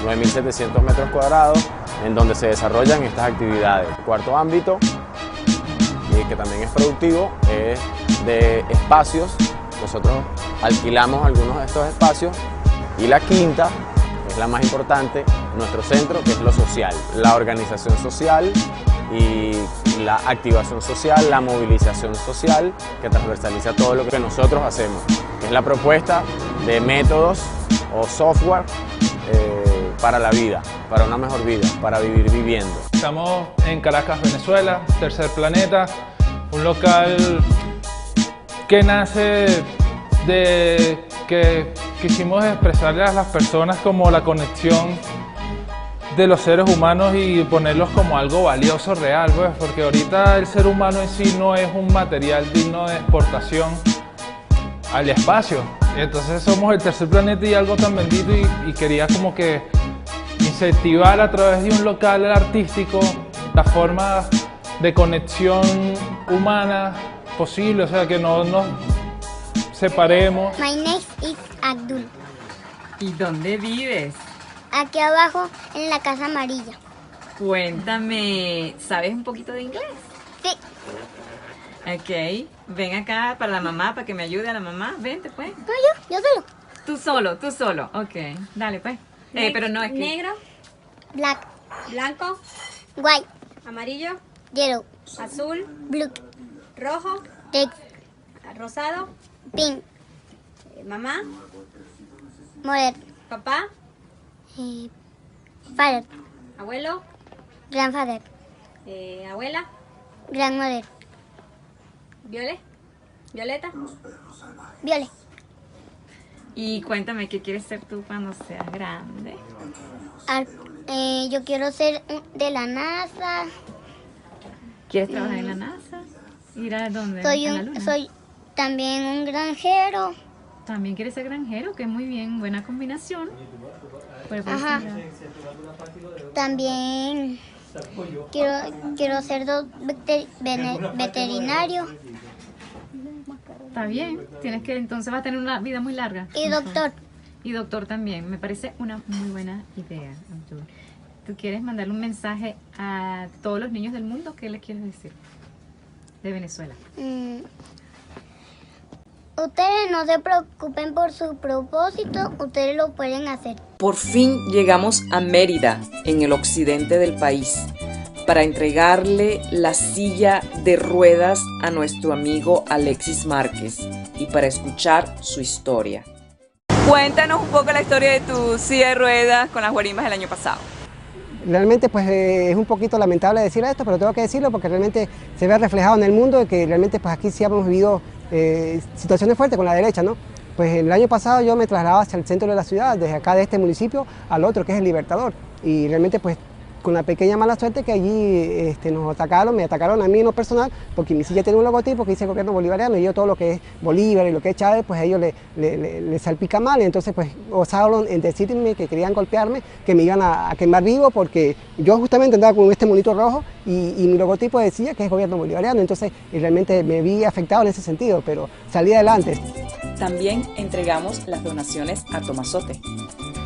9.700 metros cuadrados en donde se desarrollan estas actividades. El cuarto ámbito, que también es productivo, es de espacios. Nosotros alquilamos algunos de estos espacios. Y la quinta, es la más importante, nuestro centro, que es lo social, la organización social y la activación social, la movilización social que transversaliza todo lo que nosotros hacemos. Es la propuesta de métodos o software para la vida, para una mejor vida, para vivir viviendo. Estamos en Caracas, Venezuela, Tercer Planeta, un local que nace de que quisimos expresarle a las personas como la conexión de los seres humanos y ponerlos como algo valioso, real, pues, porque ahorita el ser humano en sí no es un material digno de exportación al espacio. Entonces somos el tercer planeta y algo tan bendito y quería como que incentivar a través de un local artístico la forma de conexión humana posible, o sea, que no nos separemos. My name is Abdul. ¿Y dónde vives? Aquí abajo, en la casa amarilla. Cuéntame, ¿sabes un poquito de inglés? Sí. Ok, ven acá para la mamá, para que me ayude a la mamá. Vente, pues. No, yo solo. Tú solo. Ok, dale, pues. Pero no es que... Negro. Black. Blanco. White. Amarillo. Yellow. Azul. Blue. Rojo. Red. Rosado. Pink. Mamá. Moreno. Papá. Father. Abuelo. Grandfather. Abuela. Grandmother. Violeta. Violet. Y cuéntame, ¿qué quieres ser tú cuando seas grande? Yo quiero ser de la NASA. ¿Quieres trabajar en la NASA? ¿Ir a dónde? Soy también un granjero. ¿También quieres ser granjero? Que muy bien, buena combinación. Ajá. También quiero ser veterinario. Está bien, tienes que, entonces vas a tener una vida muy larga. Y doctor. Y doctor también, me parece una muy buena idea, Abdul. ¿Tú quieres mandarle un mensaje a todos los niños del mundo? ¿Qué les quieres decir de Venezuela? Ustedes no se preocupen por su propósito, ustedes lo pueden hacer. Por fin llegamos a Mérida, en el occidente del país, para entregarle la silla de ruedas a nuestro amigo Alexis Márquez y para escuchar su historia. Cuéntanos un poco la historia de tu silla de ruedas con las guarimbas del año pasado. Realmente pues es un poquito lamentable decir esto, pero tengo que decirlo porque realmente se ve reflejado en el mundo de que realmente pues aquí sí hemos vivido situaciones fuertes con la derecha, ¿no? Pues el año pasado yo me trasladaba hacia el centro de la ciudad, desde acá de este municipio al otro que es el Libertador, y realmente pues con la pequeña mala suerte que allí me atacaron a mí en lo personal, porque mi silla tiene un logotipo que dice gobierno bolivariano y yo todo lo que es Bolívar y lo que es Chávez, pues a ellos le salpica mal, y entonces pues osaron en decirme que querían golpearme, que me iban a quemar vivo, porque yo justamente andaba con este monito rojo y mi logotipo decía que es gobierno bolivariano, entonces realmente me vi afectado en ese sentido, pero salí adelante. También entregamos las donaciones a Tomasote.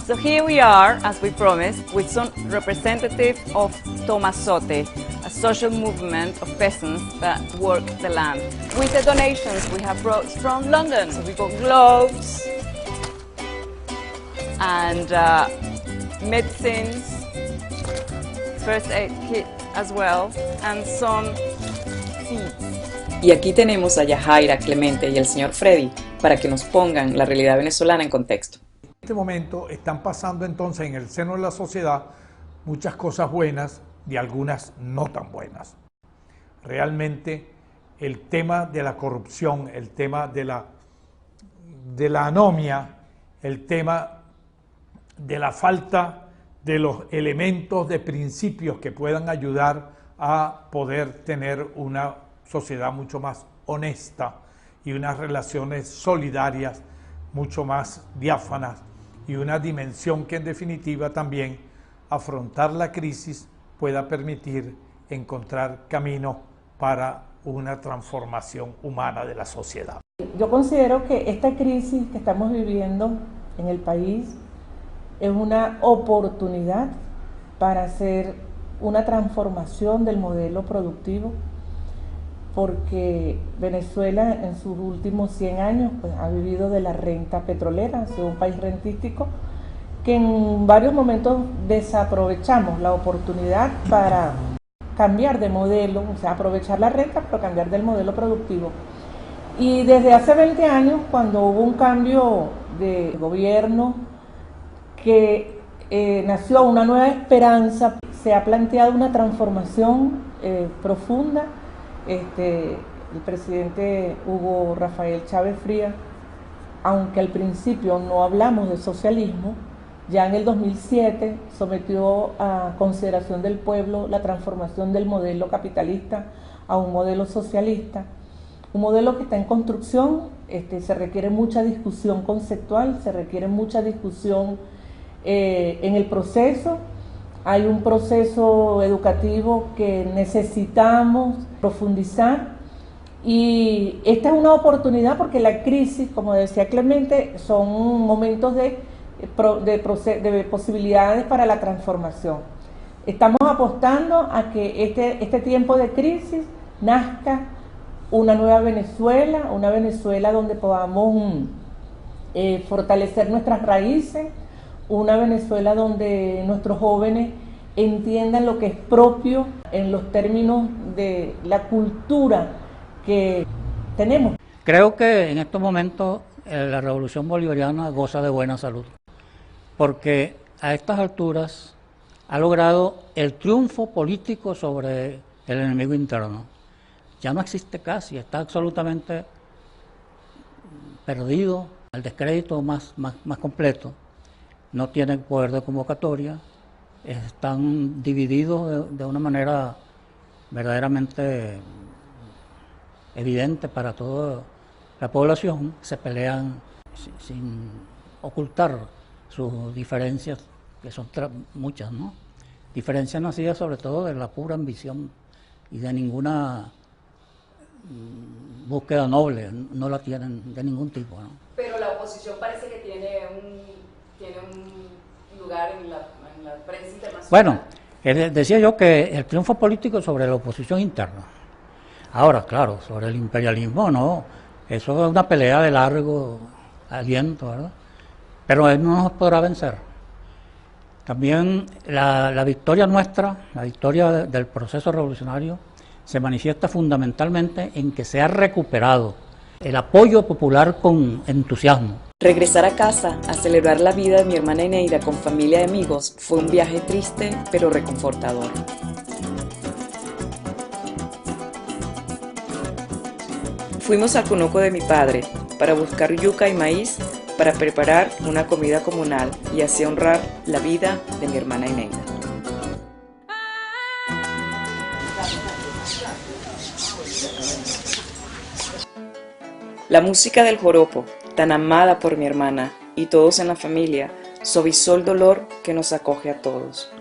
So here we are, as we promised, with some representative of Tomasote, a social movement of peasants that work the land. With the donations we have brought from London, so we got gloves, and medicines, first aid kit as well, and some seeds. Y aquí tenemos a Yajaira, Clemente y el señor Freddy para que nos pongan la realidad venezolana en contexto. En este momento están pasando entonces en el seno de la sociedad muchas cosas buenas y algunas no tan buenas. Realmente el tema de la corrupción, el tema de la anomia, el tema de la falta de los elementos de principios que puedan ayudar a poder tener una sociedad mucho más honesta y unas relaciones solidarias mucho más diáfanas y una dimensión que en definitiva también afrontar la crisis pueda permitir encontrar camino para una transformación humana de la sociedad. Yo considero que esta crisis que estamos viviendo en el país es una oportunidad para hacer una transformación del modelo productivo, porque Venezuela en sus últimos 100 años pues, ha vivido de la renta petrolera, ha sido un país rentístico que en varios momentos desaprovechamos la oportunidad para cambiar de modelo, o sea, aprovechar la renta pero cambiar del modelo productivo. Y desde hace 20 años, cuando hubo un cambio de gobierno que nació una nueva esperanza, se ha planteado una transformación profunda. El presidente Hugo Rafael Chávez Frías, aunque al principio no hablamos de socialismo, ya en el 2007 sometió a consideración del pueblo la transformación del modelo capitalista a un modelo socialista, un modelo que está en construcción. Se requiere mucha discusión conceptual, se requiere mucha discusión en el proceso. Hay un proceso educativo que necesitamos profundizar y esta es una oportunidad porque la crisis, como decía Clemente, son momentos de posibilidades para la transformación. Estamos apostando a que este tiempo de crisis nazca una nueva Venezuela, una Venezuela donde podamos fortalecer nuestras raíces, una Venezuela donde nuestros jóvenes entiendan lo que es propio en los términos de la cultura que tenemos. Creo que en estos momentos la revolución bolivariana goza de buena salud, porque a estas alturas ha logrado el triunfo político sobre el enemigo interno. Ya no existe casi, está absolutamente perdido, el descrédito más completo. No tienen poder de convocatoria, están divididos de una manera verdaderamente evidente para toda la población, se pelean sin ocultar sus diferencias, que son muchas, ¿no? Diferencias nacidas sobre todo de la pura ambición y de ninguna búsqueda noble, no la tienen de ningún tipo, ¿no? Pero la oposición parece que tiene un lugar en la prensa internacional. Bueno, decía yo que el triunfo político sobre la oposición interna. Ahora, claro, sobre el imperialismo no, eso es una pelea de largo aliento, ¿verdad? Pero él no nos podrá vencer. También la victoria nuestra, la victoria del proceso revolucionario, se manifiesta fundamentalmente en que se ha recuperado el apoyo popular con entusiasmo. Regresar a casa a celebrar la vida de mi hermana Eneida con familia y amigos fue un viaje triste pero reconfortador. Fuimos al conuco de mi padre para buscar yuca y maíz para preparar una comida comunal y así honrar la vida de mi hermana Eneida. La música del joropo, tan amada por mi hermana y todos en la familia, suavizó el dolor que nos acoge a todos.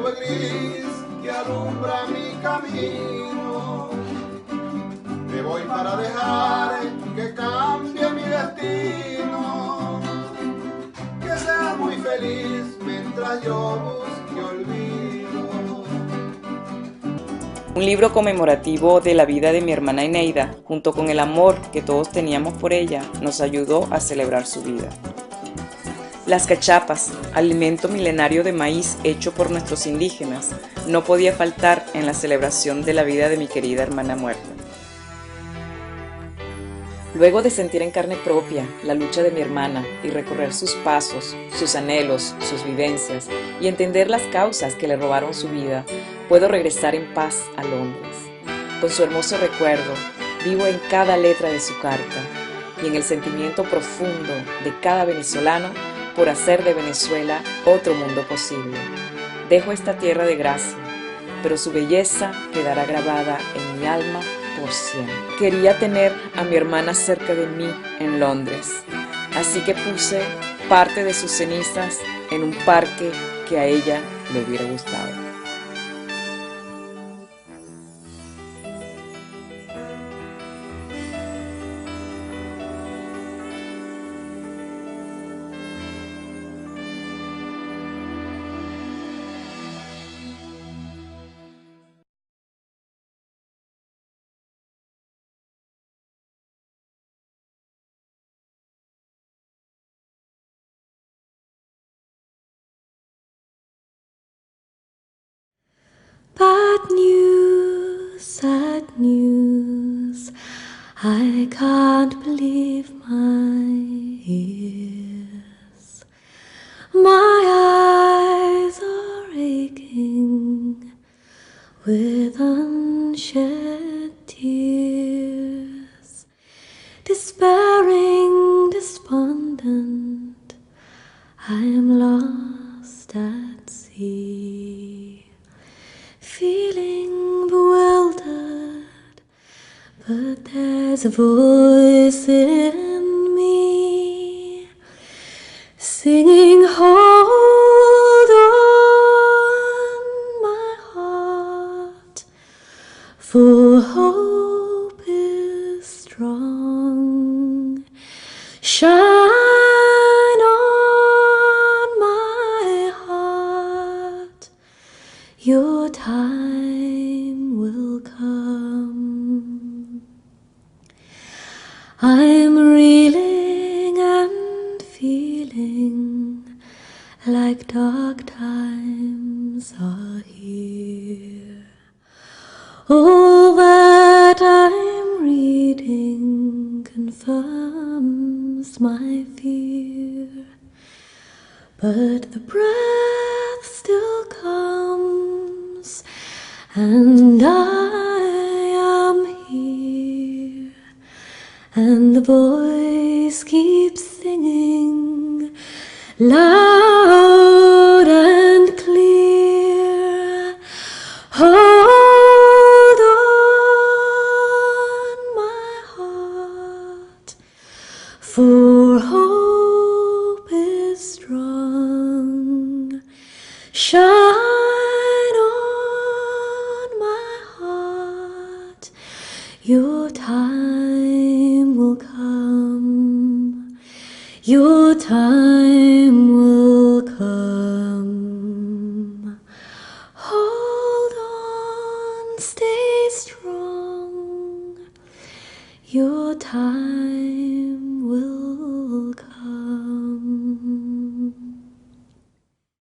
nube gris que alumbra mi camino. Me voy para dejar que cambie mi destino, que sea muy feliz mientras yo busque olvido. Un libro conmemorativo de la vida de mi hermana Eneida, junto con el amor que todos teníamos por ella, nos ayudó a celebrar su vida. Las cachapas, alimento milenario de maíz hecho por nuestros indígenas, no podía faltar en la celebración de la vida de mi querida hermana muerta. Luego de sentir en carne propia la lucha de mi hermana y recorrer sus pasos, sus anhelos, sus vivencias y entender las causas que le robaron su vida, puedo regresar en paz a Londres. Con su hermoso recuerdo, vivo en cada letra de su carta y en el sentimiento profundo de cada venezolano por hacer de Venezuela otro mundo posible. Dejo esta tierra de gracia, pero su belleza quedará grabada en mi alma por siempre. Quería tener a mi hermana cerca de mí en Londres, así que puse parte de sus cenizas en un parque que a ella le hubiera gustado. Bad news, sad news, I can't believe my ears. My eyes are aching with unshed tears. Despairing, despondent, I am lost at sea. Feeling bewildered, but there's a voice in me singing, hold on, my heart, for hope is strong. Shine on, my heart, your time will come. I'm reeling and feeling like dark times are here. All that I'm reading confirms my fear, but the breath still comes, and I am here, and the voice keeps singing loud and clear. Hold on, my heart, for hope is strong. Shine on, my heart, your time will come. Your time will come. Hold on, stay strong. Your time will